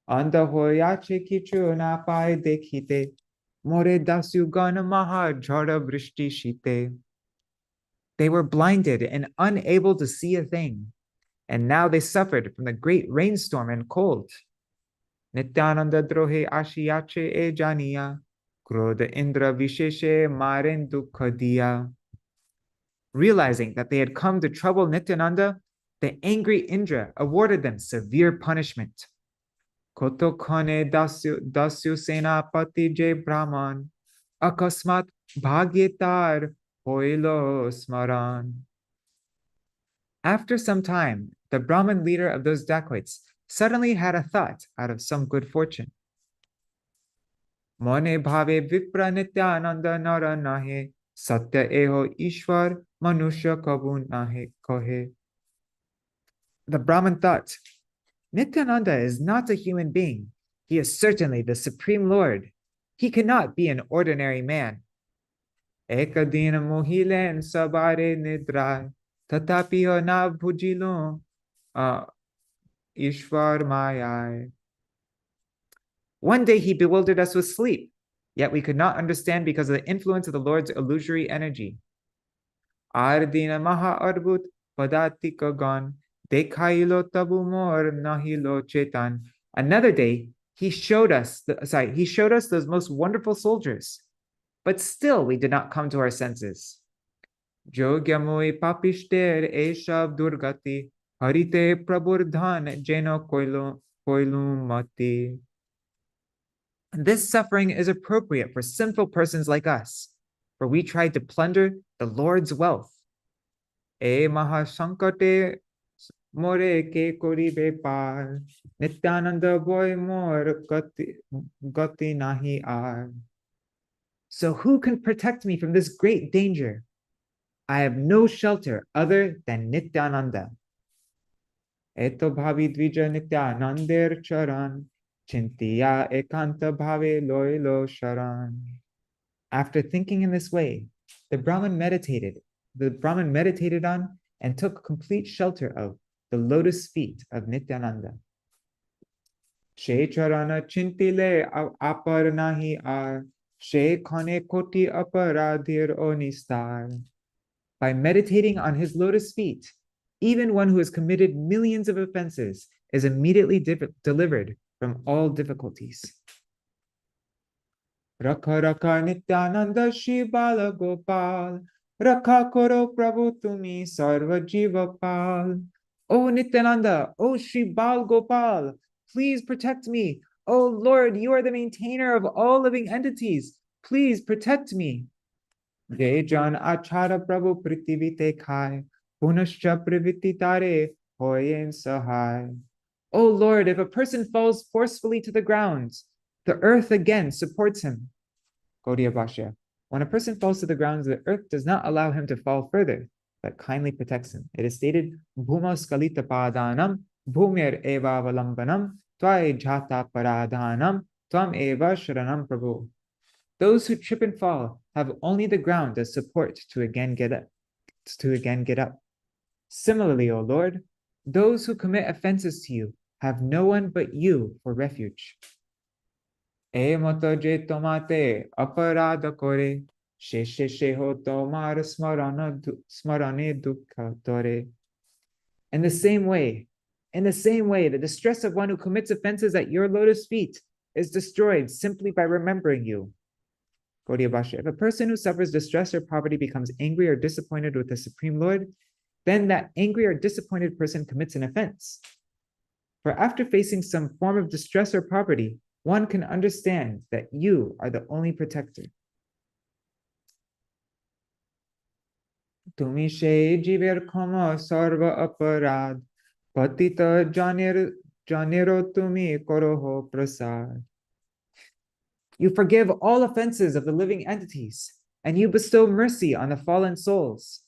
Anda hoyache kichu na pai dekhite, more dasu gana maha jhara brishti shite. They were blinded and unable to see a thing, and now they suffered from the great rainstorm and cold. Nityānanda drohe ashiyache e janiya, krodha indra visheshe maren dukha diya. Realizing that they had come to trouble Nityananda, the angry Indra awarded them severe punishment. Koto khane dasyu senapati je brahman, akasmat bhagyetar hoilo smaran. After some time, the Brahmin leader of those dacoits suddenly had a thought out of some good fortune. Mone bhave vipra Nityananda nara nahe, satya eho ishwar manusya kabun nahe kohe. The Brahmin thought, Nityananda is not a human being. He is certainly the Supreme Lord. He cannot be an ordinary man. Ekadina mohilen sabare nidrai, tatapiho na bhujilo ishwar mayai. One day he bewildered us with sleep, yet we could not understand because of the influence of the Lord's illusory energy. Ardina maha arbut padatika dekhailo tabu mor nahilo chetan. Another day, he showed us those most wonderful soldiers, but still we did not come to our senses. Jogyamui papishter eshav durgati harite praburdhan jeno koilum mati. This suffering is appropriate for sinful persons like us, for we tried to plunder the Lord's wealth. E mahasankate more ke koribe par, Nityananda boy more gati nahi ar. So who can protect me from this great danger? I have no shelter other than Nityananda. Eto bhavi dvija Nityanandir charan, chintiya ekanta bhave loilo sharan. After thinking in this way, the Brahmin meditated on and took complete shelter of the lotus feet of Nityananda. She charana chintile apar nahi ar, she khane koti aparadhir onistar. By meditating on his lotus feet, even one who has committed millions of offenses is immediately delivered from all difficulties. Rakha rakha Nityananda Shri Bala Gopal, Rakha koro Prabhu tumi sarva jiva pal. O Nityananda, O Shri Bal Gopal, please protect me. O Lord, you are the maintainer of all living entities. Please protect me. Jai Jan Achara Prabhu Pritivite Khai, Punascha Priviti Tare Hoyen Sahai. O Lord, if a person falls forcefully to the ground, the earth again supports him. Gaudiya Bhashya. When a person falls to the ground, the earth does not allow him to fall further, but kindly protects him. It is stated, Bhuma Skalita Padanam, Bhumir Eva Valambanam, Tvai Jhata Paradhanam, Tvam Eva Sharanam Prabhu. Those who trip and fall have only the ground as support to again get up. Similarly, O Lord, those who commit offenses to you have no one but you for refuge. E moto je tomate aparada kore, sheshe sheho tomar smarane dukkha tore. In the same way, the distress of one who commits offenses at your lotus feet is destroyed simply by remembering you. Gaudiya Bhashya. If a person who suffers distress or poverty becomes angry or disappointed with the Supreme Lord, then that angry or disappointed person commits an offense. For after facing some form of distress or poverty, one can understand that you are the only protector. Tumi she jiver khama sarva aparad, patita janero tumi koroho prasad. You forgive all offenses of the living entities, and you bestow mercy on the fallen souls.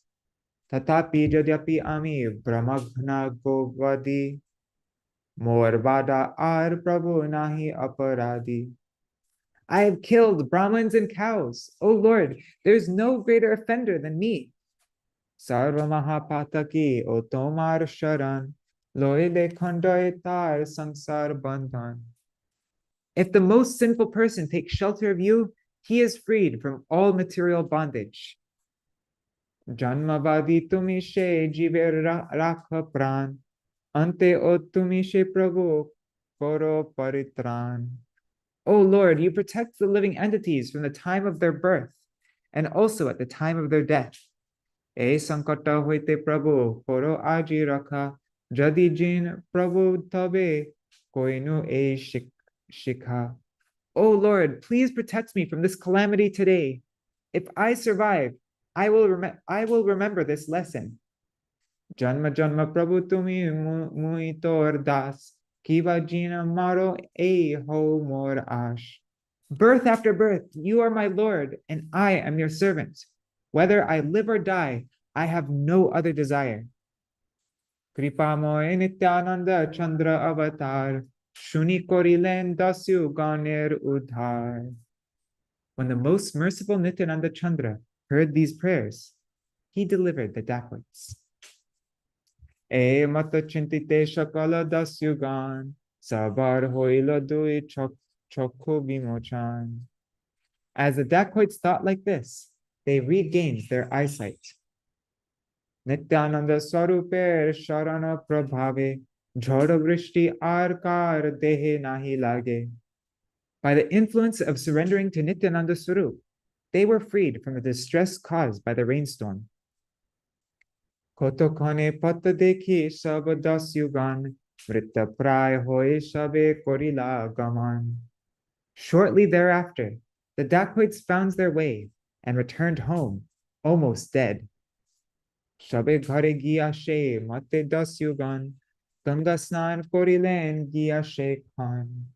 Tatapi jadyapi ami brahmagna govadi, morvada ar prabhu nahi aparadi. I have killed Brahmins and cows. O Lord, there is no greater offender than me. Sarva mahapataki o tomar sharan, loile khandoe tar sansar bandhan. If the most sinful person takes shelter of you, he is freed from all material bondage. Janmavadi tumi she jiver rakha pran, ante o tumi she prabhu koro paritran. O Lord, you protect the living entities from the time of their birth and also at the time of their death. E sankata hoite prabhu koro aji rakha, jadi jin prabhu tabe koinu e shikha. O Lord, please protect me from this calamity today. If I survive, I will remember this lesson. Janma janma prabhu tumi muitor das, kiva jina maro e ho mor ash. Birth after birth, you are my Lord, and I am your servant. Whether I live or die, I have no other desire. Kripa moe Nityānanda Chandra avatar, shuni korilen dasyu ganer udhar. When the most merciful Nityananda Chandra heard these prayers, he delivered the dacoits. E mata chintite shakala dasyugan, sabar hoila dui chokko bimochan. As the dacoits thought like this, they regained their eyesight. Nityananda Swaruper Sharana Prabhave Jhara Vrishti Arkar Dehe Nahi Lage. By the influence of surrendering to Nityananda Swarup, they were freed from the distress caused by the rainstorm. Kotokane Pata Dekhi Sabadas Yugan Vritta Pray Hoy Shabe Korila Gaman. Shortly thereafter, the dacoits found their way and returned home, almost dead. Shabe ghare giya she mate das yugan, Ganga snan korilen giya she khan.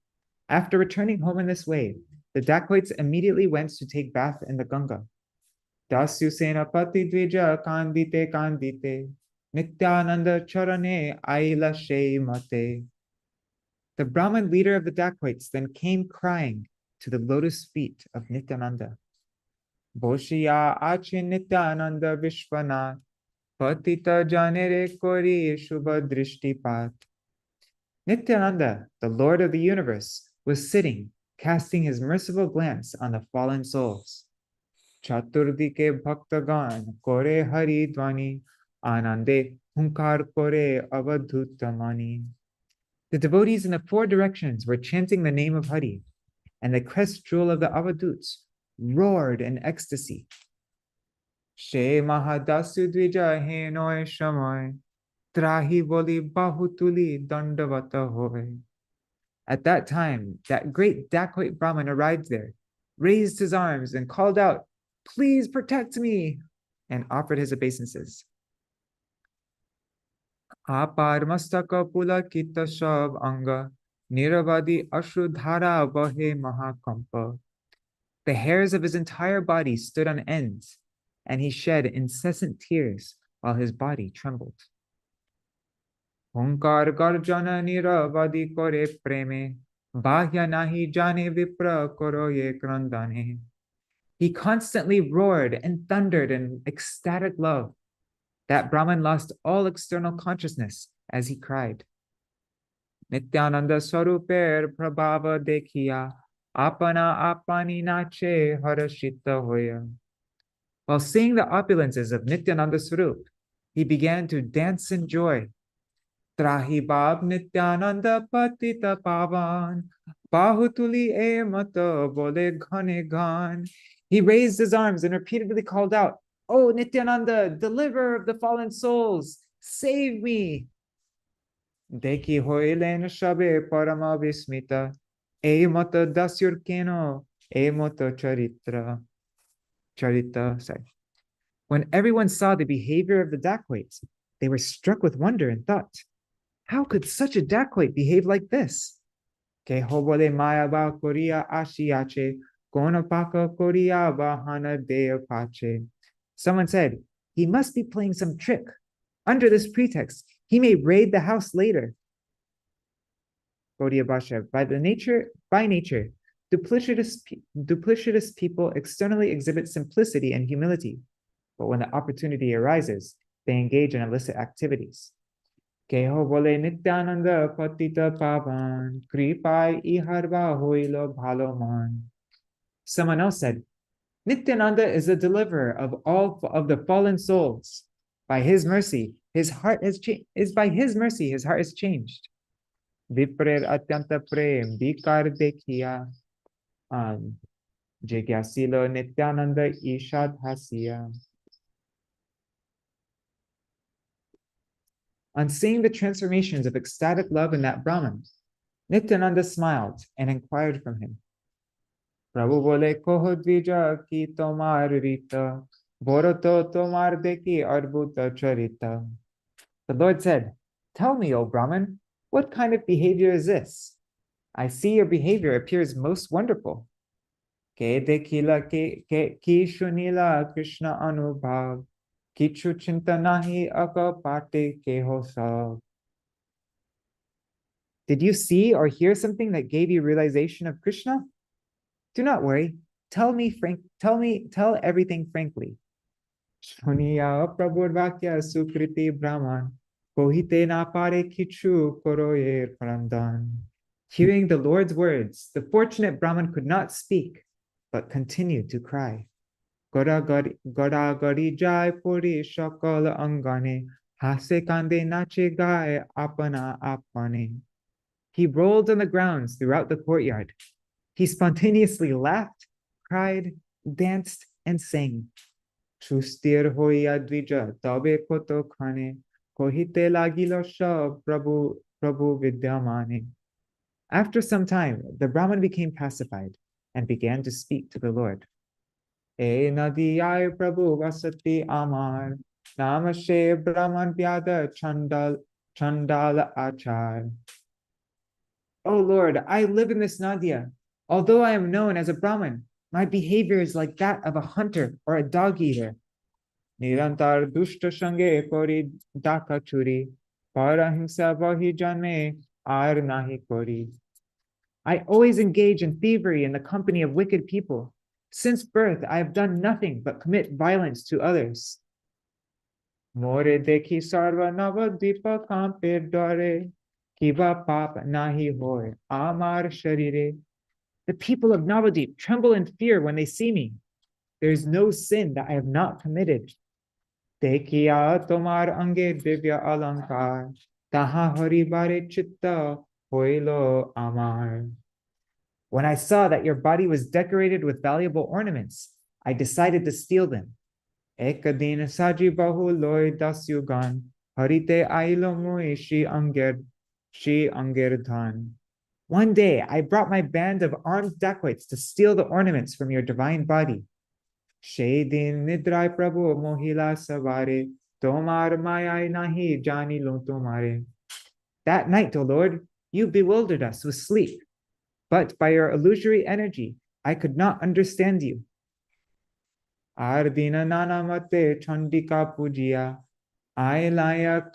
After returning home in this way, the dacoits immediately went to take bath in the Ganga. Das yusena pati dvija kandite, Nityānanda charane aila she mate. The Brahmin leader of the dacoits then came crying to the lotus feet of Nityananda. Boshiya ache Nityananda Vishwanath, Patita janere kori shubha drishtipat. Nityananda, the Lord of the universe, was sitting, casting his merciful glance on the fallen souls. Chaturdike bhaktagan kore hari dvani, anande hunkar kore avadhutamani. The devotees in the four directions were chanting the name of Hari, and the crest jewel of the Avaduts roared in ecstasy. She mahadasu dvija henoy shamoy, trahi boli bahutuli dandavata hoy. At that time, that great dacoit Brahmin arrived there, raised his arms and called out, "Please protect me," and offered his obeisances. Apar mastaka pula kita shab anga, niravadi ashrudhara bahe mahakampa. The hairs of his entire body stood on end, and he shed incessant tears while his body trembled. Hunkar garjana niravadi kore preme, bahya nahi jane vipra koroye krandane. He constantly roared and thundered in ecstatic love. That Brahmin lost all external consciousness as he cried. Nityananda Swaruper Prabhava Dekhiya, apana apani nache harashita hoya. While seeing the opulences of Nityananda Swarup, he began to dance in joy. Trahi bab Nityananda patita pavan, bahutuli e mata bole ghane ghan. He raised his arms and repeatedly called out, "Oh Nityananda, deliverer of the fallen souls, save me." Deki hoilen shabe parama vismita, e mata dasyurkeno, e mata charita. When everyone saw the behavior of the dacoits, they were struck with wonder and thought, how could such a dacoit behave like this? Ke hobole maya ba koria ashiache, konapaka koria bahana dea pache. Someone said, he must be playing some trick. Under this pretext, he may raid the house later. Gaudiya Bhashya, by nature, duplicitous people externally exhibit simplicity and humility, but when the opportunity arises, they engage in illicit activities. Keho bole Nityananda patita pavan, kripai iharva hoilo bhalo man. Someone else said, Nityananda is the deliverer of all of the fallen souls. By his mercy, his heart has changed. His heart is changed. Viprer atyanta prem vikar dekhiya, jigyasilo Nityananda ishad hasya. On seeing the transformations of ecstatic love in that Brahman, Nityananda smiled and inquired from him. Prabhu bole koho dvija ki tomar rita, boroto tomar deki arbhuta charita. The Lord said, tell me, O Brahman, what kind of behavior is this? I see your behavior appears most wonderful. Ke dekhila ki shunila Krishna anubhav, kichu chinta nahi akapate keho sav. Did you see or hear something that gave you realization of Krishna? Do not worry. Tell everything frankly. Shuniya prabhur vakya sukriti brahman, kohite na pare kichu koroyer prandan. Hearing the Lord's words, the fortunate Brahman could not speak, but continued to cry. Gora gari jai puri shakal angane, hase kande nache gaye apana apane. He rolled on the grounds throughout the courtyard. He spontaneously laughed, cried, danced, and sang. Chustir hoya dvija tabe koto khane, kohite lagilo sha prabhu vidyamane. After some time, the Brahman became pacified and began to speak to the Lord. E nadiyai prabhu vasati amar, namashe Brahman vyada chandala achar. Oh Lord, I live in this Nadia. Although I am known as a Brahman, my behavior is like that of a hunter or a dog eater. Nirantar dushta shange kori daka churi, parahimsa vahi janme ar nahi kori. I always engage in thievery in the company of wicked people. Since birth, I have done nothing but commit violence to others. More dekhi sarva Navadvīpa kampe dore, kiva pap nahi hoy amar sharire. The people of Navadvīp tremble in fear when they see me. There is no sin that I have not committed. Dekhiya tomar ange divya alankar, taha hari bare chitta hoilo amar. When I saw that your body was decorated with valuable ornaments, I decided to steal them. Ekadin saji bahu loy dasyugan, harite ailo mui Śrī anger dhan. One day, I brought my band of armed dacoits to steal the ornaments from your divine body. Shedin nidrai prabhu mohila savare, tomar mayai nahi jani lo tomare. That night, O Lord, you bewildered us with sleep, but by your illusory energy, I could not understand you. Ardina nana mate chandika pujiya, ailaya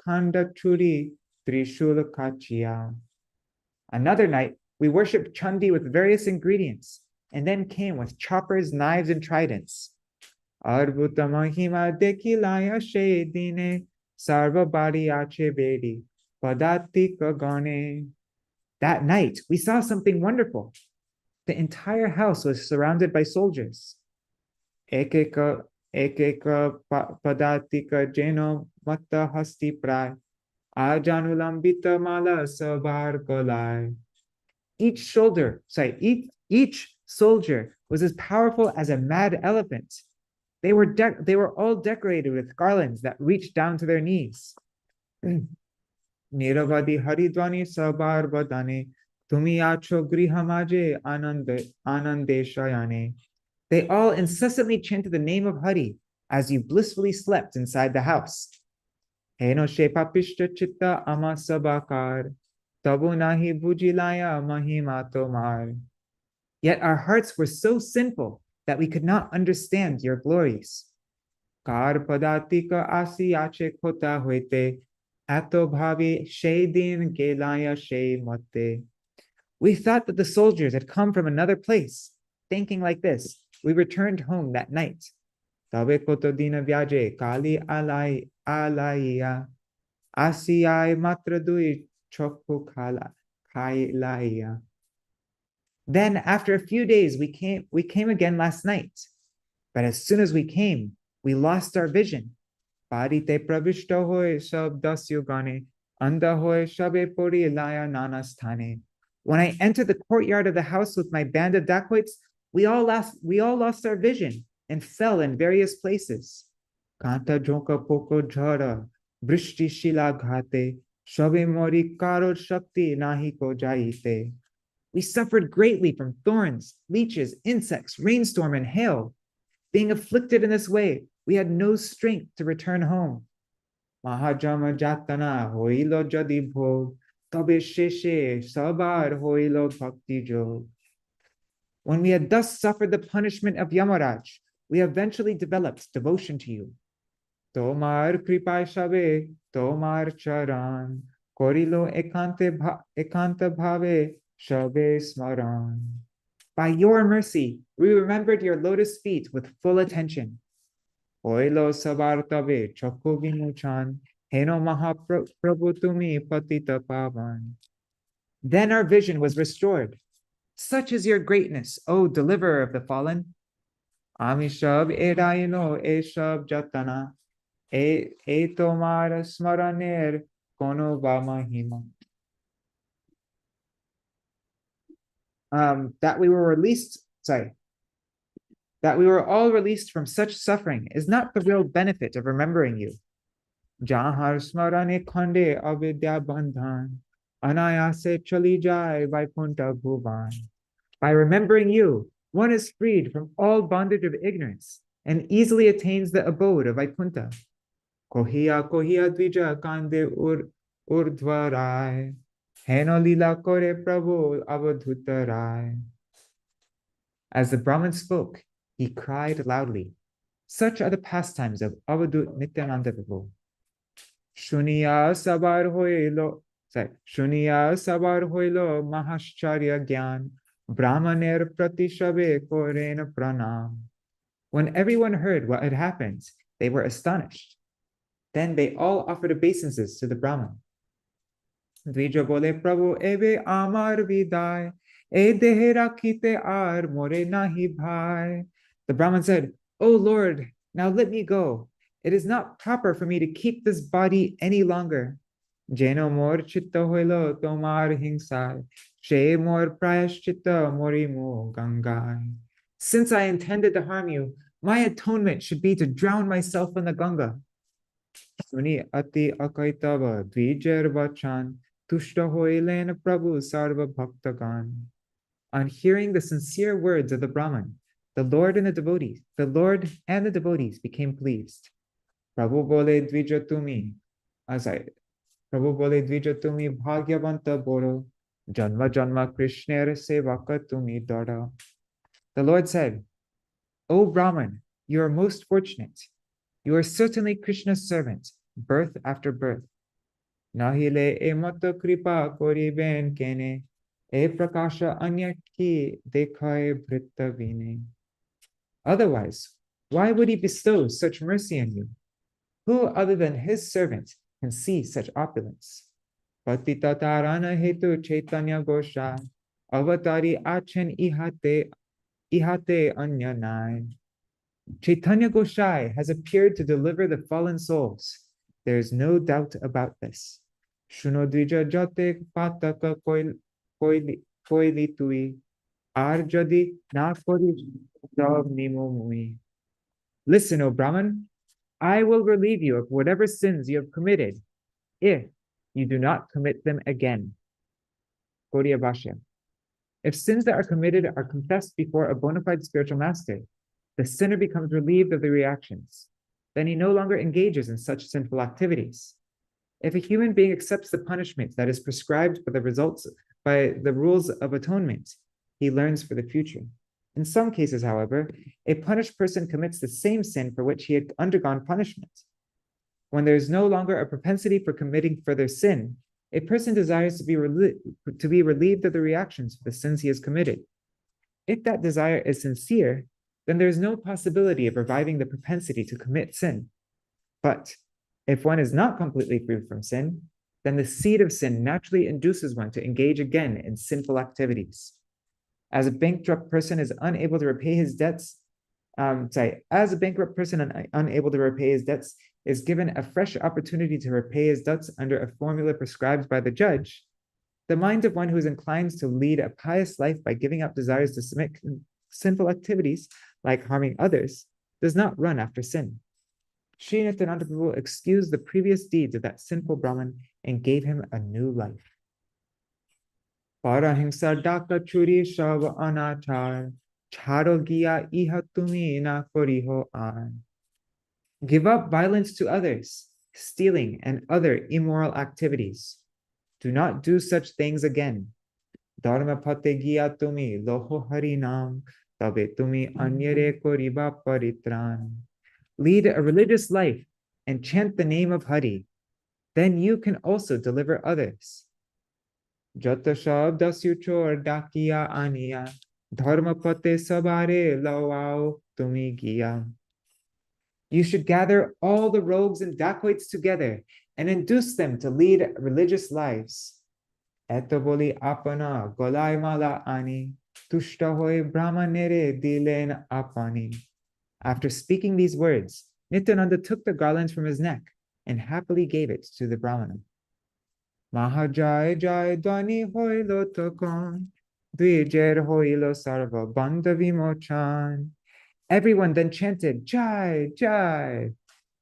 khanda churi trishul kachiya. Another night, we worshipped Chandi with various ingredients, and then came with choppers, knives, and tridents. Arbhuta mahima dekhilaya shedine, sarva badi ache bedi, padatika gane. That night, we saw something wonderful. The entire house was surrounded by soldiers. Ekeka padatika jeno matta hasti pray, ajanulambita mala sabar kolai. Each soldier was as powerful as a mad elephant. They were all decorated with garlands that reached down to their knees. Niravadi haridvani sabar badane, tumi acho grihamaje anande shayane. They all incessantly chanted the name of Hari as you blissfully slept inside the house. Heno shepapishta chitta amasabakar, tabu nahi bujilaya mahima tomar. Yet our hearts were so sinful that we could not understand your glories. Kar padatika asi ache kota hoite, ato bhavi shedin gelaya she motte. We thought that the soldiers had come from another place. Thinking like this, we returned home that night. Tabe koto dina vyaje kali alaiya. Asiyai matra dui chokku kailaiya. Then after a few days, we came again last night. But as soon as we came, we lost our vision. Parite pravishta hoy sab dasyugane, anda hoy shabe pori laya nanasthane. When I entered the courtyard of the house with my band of dacoits, we all lost our vision and fell in various places. Kanta jonka poko jhara, brishti shila ghate, shabe mori karo shakti nahi ko jaite. We suffered greatly from thorns, leeches, insects, rainstorm, and hail. Being afflicted in this way, we had no strength to return home. Mahajama jatana hoilo jadi bhog, tabe sheshe sabar hoilo bhakti jog. When we had thus suffered the punishment of Yamaraj, we eventually developed devotion to you. Tomar kripai shabe, tomar charan, korilo ekanta bhave, shabe smaran. By your mercy, we remembered your lotus feet with full attention. Oilo sabar tabe chokko vimuchan, heno mahaprabhu tumi patita pavan. Then our vision was restored. Such is your greatness, O deliverer of the fallen. Amishab eraino eshab jatana, e tomar smaraner kono mahima. That we were all released from such suffering is not the real benefit of remembering you. Jahar smarane khande avidya bandhan, anayase chali jai vaikunta bhuvan. By remembering you, one is freed from all bondage of ignorance and easily attains the abode of Vaikunta. Kulīyā dvija kande urdhvarai, heno lila kore prabhu avadhutarai. As the Brahmin spoke, he cried loudly. Such are the pastimes of Avadhut Nityananda Prabhu. Shuniya sabar hoilo mahascharya gyan, brahmaner pratishabe korena pranam. When everyone heard what had happened, they were astonished. Then they all offered obeisances to the Brahman. Dvija bole Prabhu ebe amar vidai, e dehe rakite ar more nahi bhai. The Brahman said, "O Lord, now let me go. It is not proper for me to keep this body any longer. Jeno mor chitta hoilo tomar hingsai, she mor prayashchitta morimu gangai." Since I intended to harm you, my atonement should be to drown myself in the Ganga. Suni ati akaitava dvijer vachan, tushta hoilen prabhu sarva bhaktagan. On hearing the sincere words of the Brahman, the Lord and the devotees became pleased. Prabhu bole dvija tumi, Prabhu bole dvija tumi bhagyavanta boro, janma janma krishner sevaka tumi dara. The Lord said, "O Brahman, you are most fortunate. You are certainly Krishna's servant, birth after birth. Nahile e mata kripa koriben kene, e prakasha anya ki dekhaye vritta vine." Otherwise, why would he bestow such mercy on you? Who other than his servant can see such opulence? Patita tarana hetu Chaitanya Gosha, avatari achen ihate anya nai. Chaitanya Gosai has appeared to deliver the fallen souls. There is no doubt about this. Shunodvija jate pataka koili tui, arjadi na kori jav nimo mui. Listen, O Brahman, I will relieve you of whatever sins you have committed, if you do not commit them again. Gaudiya Bhashya. If sins that are committed are confessed before a bona fide spiritual master, the sinner becomes relieved of the reactions. Then he no longer engages in such sinful activities. If a human being accepts the punishment that is prescribed by the rules of atonement, he learns for the future. In some cases, however, a punished person commits the same sin for which he had undergone punishment. When there is no longer a propensity for committing further sin, a person desires to be relieved of the reactions for the sins he has committed. If that desire is sincere, then there is no possibility of reviving the propensity to commit sin. But if one is not completely free from sin, then the seed of sin naturally induces one to engage again in sinful activities. As a bankrupt person is unable to repay his debts, as a bankrupt person unable to repay his debts is given a fresh opportunity to repay his debts under a formula prescribed by the judge, the mind of one who is inclined to lead a pious life by giving up desires to submit sinful activities like harming others does not run after sin. Śrī Nityānanda excused the previous deeds of that sinful Brahmin and gave him a new life. Parahimsa daka churi shava anachar, charo giya iha tumi na koriho an. Give up violence to others, stealing, and other immoral activities. Do not do such things again. Dharma pate giya tumi loho harinam, tabe tumi anyare koriba paritran. Lead a religious life and chant the name of Hari. Then you can also deliver others. Jata shabda suchor dakiya aniya, dharma pate sabare lawao tumi giya. You should gather all the rogues and dacoits together and induce them to lead religious lives. Etaboli apana golai mala ani, tushta hoy brahmanere dilen apani. After speaking these words, Nityānanda took the garlands from his neck and happily gave it to the Brahmana. Mahajai jai dwani hoilo tokon, dvijer hoilo sarva bandha vimochan. Everyone then chanted, Jai, Jai.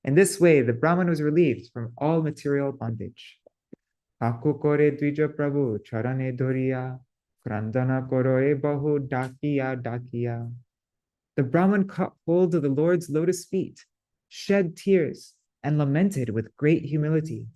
In this way, the Brahman was relieved from all material bondage. Haku kore dvija prabhu charane doriya, krandana koroe bahu dakiya dakiya. The Brahman caught hold of the Lord's lotus feet, shed tears, and lamented with great humility.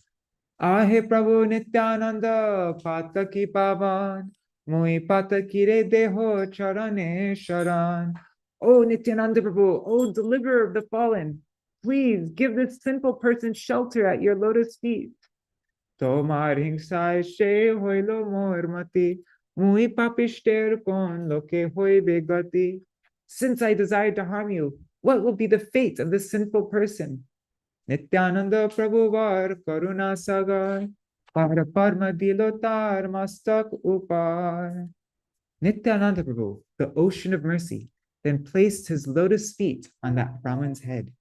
Ahe Prabhu Nityānanda, pataki pavan, mui patakire deho charane sharan. Oh Nityananda Prabhu, oh deliverer of the fallen, please give this sinful person shelter at your lotus feet. Tomar hingsai she hoilo mormati, mui papishter kon loke hoi begati. Since I desired to harm you, what will be the fate of this sinful person? Nityānanda Prabhu var karuna sagar, para parma dilotar mastak upar. Nityānanda Prabhu, the ocean of mercy, then placed his lotus feet on that Brahman's head.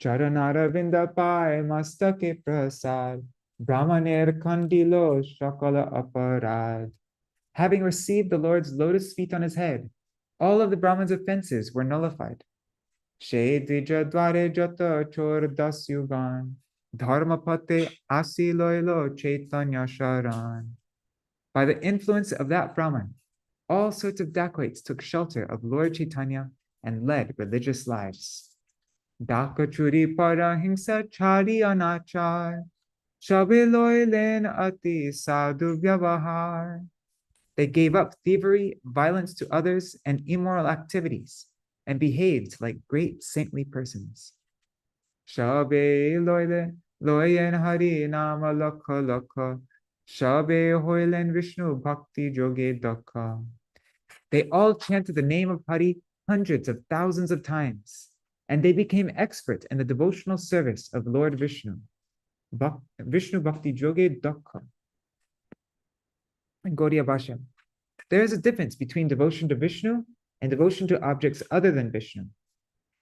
Charanara vindapai mastake prasad, brahmaner kandilo shakala aparad. Having received the Lord's lotus feet on his head, all of the Brahman's offenses were nullified. She dvija dware jata chor dasyugan, dharmapate asi loilo chaitanya sharan. By the influence of that Brahman, all sorts of dacoits took shelter of Lord Chaitanya and led religious lives. Dakachuri parahimsa chari anachar, shabe loilen ati sadhu vyavahar. They gave up thievery, violence to others, and immoral activities, and behaved like great saintly persons. Shabe loyen hari nāma lakha lakha, shabe hoilen Vishnu bhakti joge dakha. They all chanted the name of Hari hundreds of thousands of times, and they became expert in the devotional service of Lord Vishnu. Vishnu bhakti joge dakha. In Gaudiya Bhasha, there is a difference between devotion to Vishnu and devotion to objects other than Vishnu.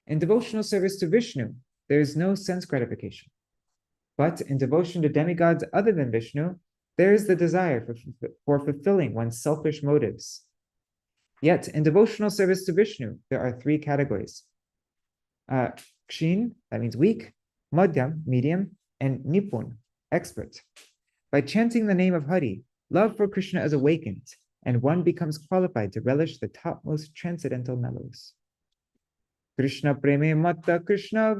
In devotional service to Vishnu, there is no sense gratification. But in devotion to demigods other than Vishnu, there is the desire for fulfilling one's selfish motives. Yet in devotional service to Vishnu, there are three categories. Kshin, that means weak, Madhyam, medium, and Nipun, expert. By chanting the name of Hari, love for Krishna is awakened, and one becomes qualified to relish the topmost transcendental mellows. Krishna preme matta Krishna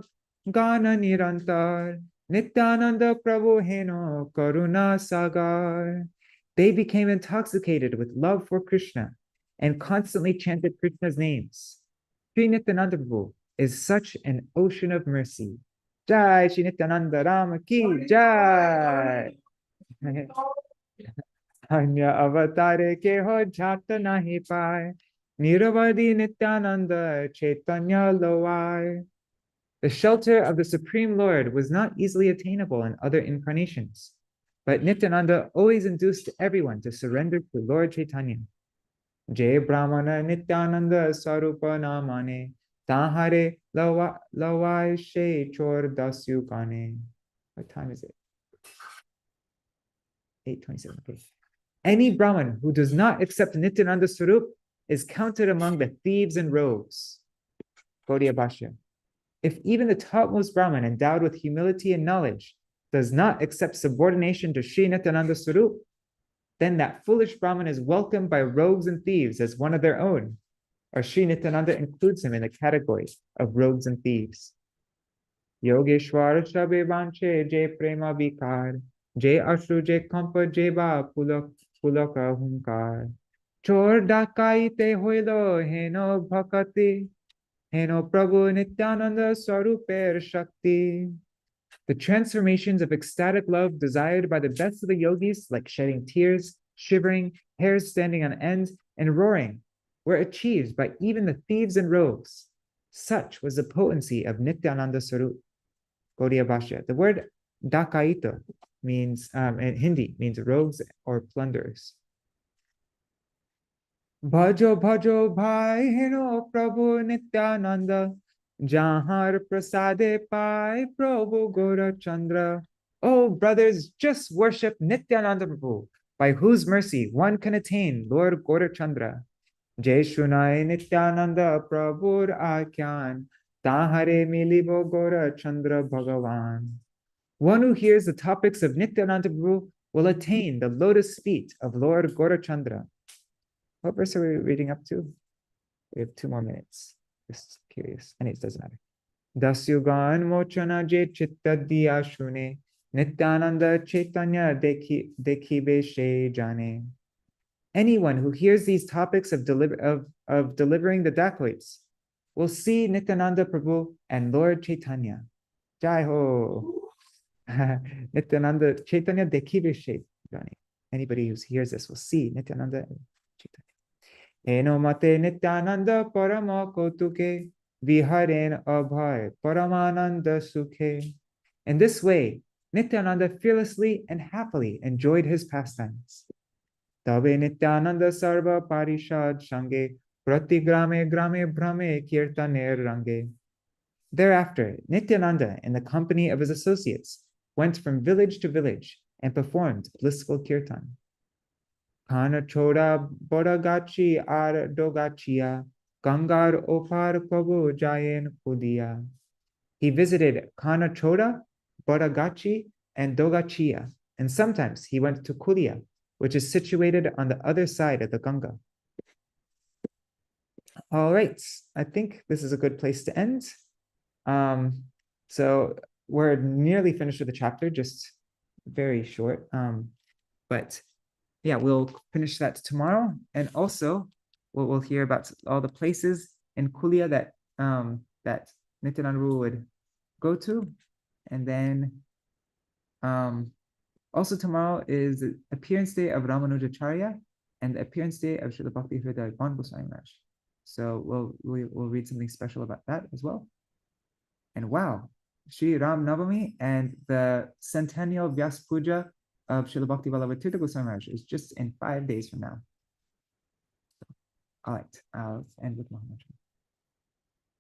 gana nirantar, Nityānanda Prabhu heno karuna sagar. They became intoxicated with love for Krishna and constantly chanted Krishna's names. Śrī Nityānanda Prabhu is such an ocean of mercy. Jai Śrī Nityānanda Rama ki jai. Anya avatare ke ho jhata nahi paye, Niravadi Nityananda Chaitanya Loai. The shelter of the Supreme Lord was not easily attainable in other incarnations, but Nityananda always induced everyone to surrender to Lord Chaitanya. Jai Brahmana Nityananda Sarupa Namane Tahare Lawai She Chor Dasyukane. What time is it? 8:27. Okay. Any Brahman who does not accept Nityananda Sarup is counted among the thieves and rogues. Gaudiya Bhashya. If even the topmost Brahman endowed with humility and knowledge does not accept subordination to Śrī Nityānanda Sarup, then that foolish Brahman is welcomed by rogues and thieves as one of their own, or Śrī Nityānanda includes him in the category of rogues and thieves. Yogeshwar Shabe Vanche Je Prema Vikar, Je Ashru Je Kampa Je Ba Pulaka Hunkar, Chor Dakaite Hoilo Heno Bhakati, Heno Prabhu Nityananda Swaruper Shakti. The transformations of ecstatic love desired by the best of the yogis, like shedding tears, shivering, hairs standing on end, and roaring, were achieved by even the thieves and rogues. Such was the potency of Nityananda Sarup. Gaudiya Bhashya. The word dacoits means, in Hindi, means rogues or plunderers. Bhajo bhajo bhai heno Prabhu Nityananda, Jahar Prasade Pai Prabhu Gora Chandra. Oh, brothers, just worship Nityananda Prabhu, by whose mercy one can attain Lord Gora Chandra. Jai Shunai Nityananda Prabhur Akyan, Tahare Milibo Gora Chandra Bhagavan. One who hears the topics of Nityananda Prabhu will attain the lotus feet of Lord Gora Chandra. What verse are we reading up to? We have 2 more minutes. Just curious. And it doesn't matter. Dasyugan mochana je chitta diya shune, Nityananda Chaitanya dekhibe she jane. Anyone who hears these topics of delivering the dacoits will see Nityananda Prabhu and Lord Chaitanya. Jai ho! Nityananda Chaitanya dekhibe she jane. Anybody who hears this will see Nityananda and Chaitanya. Eno mate Nityananda parama kotuke viharen abhay paramananda sukhe. In this way, Nityananda fearlessly and happily enjoyed his pastimes. Tabe Nityananda sarva parishad shange pratigrame grame brahme kirtaner range. Thereafter, Nityananda, in the company of his associates, went from village to village and performed blissful kirtan. Kana choda bodagachi ar dogachia, Gangar opar prabhu jayen Kulīyā. He visited Kana choda, Bodagachi, and Dogachia, and sometimes he went to Kulīyā, which is situated on the other side of the Ganga. All right, I think this is a good place to end. So we're nearly finished with the chapter, just very short. But yeah, we'll finish that tomorrow. And also, we'll hear about all the places in Kulīyā that that Nityananda would go to. And then also tomorrow is the appearance day of Ramanujacharya and the appearance day of Srila Bhakti Hridaya Goswami Maharaj. So we'll read something special about that as well. And wow, Shri Ram Navami and the centennial Vyas Puja of Srila Bhakti Vallabha Goswami Maharaj is just in 5 days from now. All right, I'll end with Muhammad.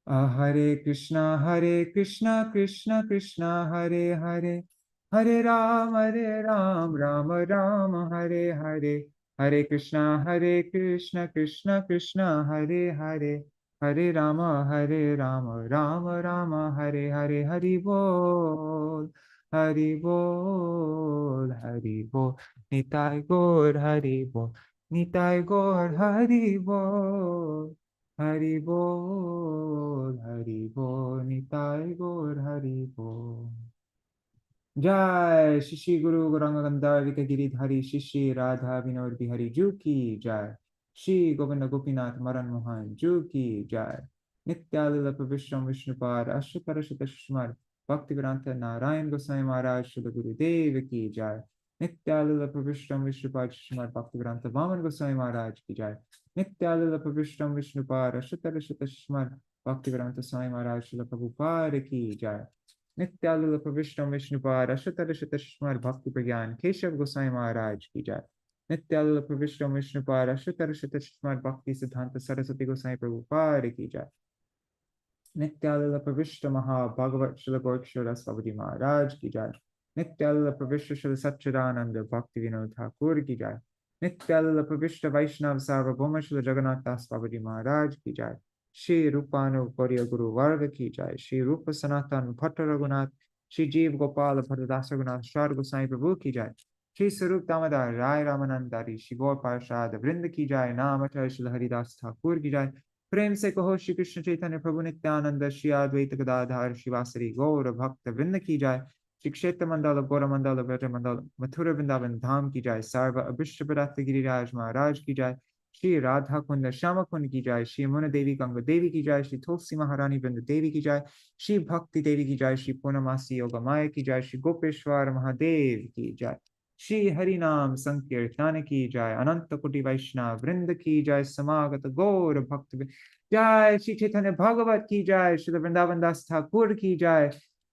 Hare Krishna, Krishna Krishna, Hare Hare, Hare Ram, Ram Ram, Hare Hare, Hare Krishna, Krishna Krishna, Hare Hare, Hare Rama, Rama Rama, Hare Hare, Hari Bol, Hari Bol, Hari Bol, Nitāi Gaur, Hari Bol, Nitāi Gaur, Hari Bol, Hari Bol, Nitāi Gaur, Hari Bol. Jai Shri Guru Gauranga Gandharvika Giridhari Shri Radha Vinod Bihari Ju ki Jai. Shri Govinda Gopinath Maran Mohan Ju ki Jai. Nityalila Pravishram Vishnupad Ashtakara Shata Shishmar Bhaktivedanta Narayan Goswami Maharaj Srila Guru Deva ki Jai. Nityālila Pravishtam Vishnupad Shrimad Bhaktivedanta Vaman Goswami Maharaj ki jai. Nityālila Pravishtam Vishnupad Ashatara Shata Shrimad Bhaktivedanta Swami Maharaj Srila Prabhupada ki jai. Nityālila Pravishtam Vishnupad Ashatara Shata Shrimad Bhakti Pragyan Keshav Goswami Maharaj ki jai. Nityālila Pravishtam Vishnupad Ashatara Shata Shrimad Bhakti Siddhanta Saraswati Goswami Prabhupada ki jai. Nityālila Pravishta Maha-bhāgavata Śrīla Gaurkishora Swabhaji Maharaj ki jai. Nityālila Pravishta Śrīla Satchidananda Bhakti Vinod Thakur ki jai. Nityālila Pravishta Vaishnava Sarvabhauma Śrīla Jagannath Das Babaji Maharaj ki jai. Shri Rupanu Gauriya Guru Varga ki jai. Shri Rupa Sanatan Bhatta Raghunath, Shri Jeev Gopala Bhattadas Raghunath Shrar Goswami Prabhu ki jai. Shri Sarup Damodar Rai Ramanandari Shri Gaur Parshad Vrinda ki jai. Nāma Śrīla Haridas Thakur ki jai. प्रेम से कहो श्री कृष्ण चैतन्य प्रभु नित्यानंद श्री अद्वैत गदाधर शिवासरी गौर भक्त वृंद की जाय। श्री क्षेत्र मंडल गौर मंडल व्रज मंडल मथुरा वृंदावन धाम की जाय। सर्व अभिष्ट पदार्थ गिरिराज महाराज की जाय। श्री राधा कुंड श्याम कुंड की जाय। श्री मुन देवी गंगा देवी की जाय। श्री तुलसी महारानी वृंद देवी की जाय। श्री भक्ति देवी की जाय। श्री पूर्णमासी योग माया की जाय। श्री गोपेश्वर महादेव की जाय। श्री हरि नाम संकीर्तन की जाय। अनंत कोटि वैष्णव वृंद की जाय। समागत गौर भक्त जय। श्री चैतन्य भागवत की जाय। श्री वृंदावन दास ठाकुर की जाय।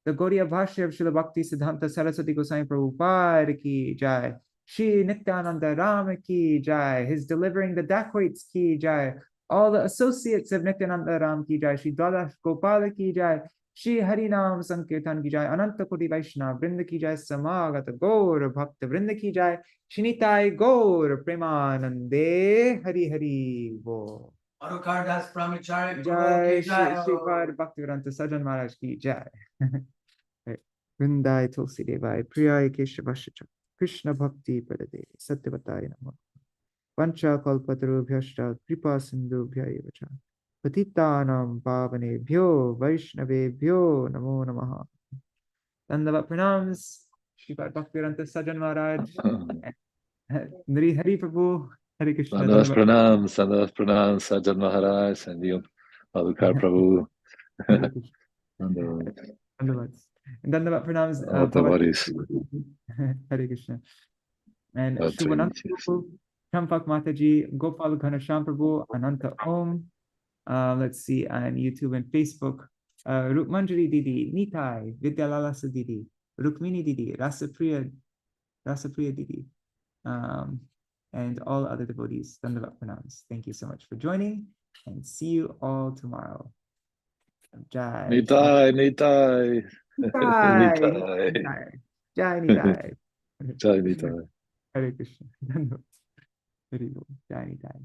द गौड़िया भाष्य श्री भक्ति सिद्धांत सरस्वती गोसाई प्रभुपाद की जाय। श्री नित्यानंद राम की जाय। His delivering the dacoits की जाय। All the associates of Nityananda Ram की जाय। श्री द्वादश गोपाल की जाय। श्री हरि नाम संकीर्तन की जाय। अनंत कोटि वैष्णव वृंद की जाय। समागत गौर भक्त वृंद की जाय। श्री निताई गौर प्रेमानंदे हरि हरि बोल। Arukardas Brahmachari जय Prabhu ki jai Shri ho. पाद भक्तिवेदांत सज्जन महाराज की जय। वृंदाय तुलसी देवाय प्रियाय केशवाय कृष्ण भक्ति प्रदे सत्यवताय नमः। पंचकल्पतरुभ्यश्च कृपा सिन्धुभ्य एव च पतितानां पावनेभ्यो वैष्णवेभ्यो नमो नमः। धन्यवाद प्रणाम श्रीपाद भक्तिवेदांत सज्जन महाराज। नरी हरि प्रभु हरे Krishna. Sandas Pranam, Sajjan Maharaj, Sandeep, Madhukar Prabhu. Hare Krishna. And धन्यवाद धन्यवाद प्रणाम all the devotees. Hare Krishna. And Three Shubhananda nityas. Prabhu, Champak Mataji, Gopal Ghanasham Prabhu, Ananta Om. Let's see, and YouTube and Facebook. Rukmanjari Didi, Nitāi, Vidyalalasa Didi, Rukmini Didi, Rasapriya Didi, and all other devotees. Dandavad pranams. Thank you so much for joining, and see you all tomorrow. Jai. Nitāi, Nitāi. Nitāi. Nitāi. Jai Nitāi. Jai Nitāi. Hare Krishna. Dhanyavad. Hari Bol. Jai Nitāi.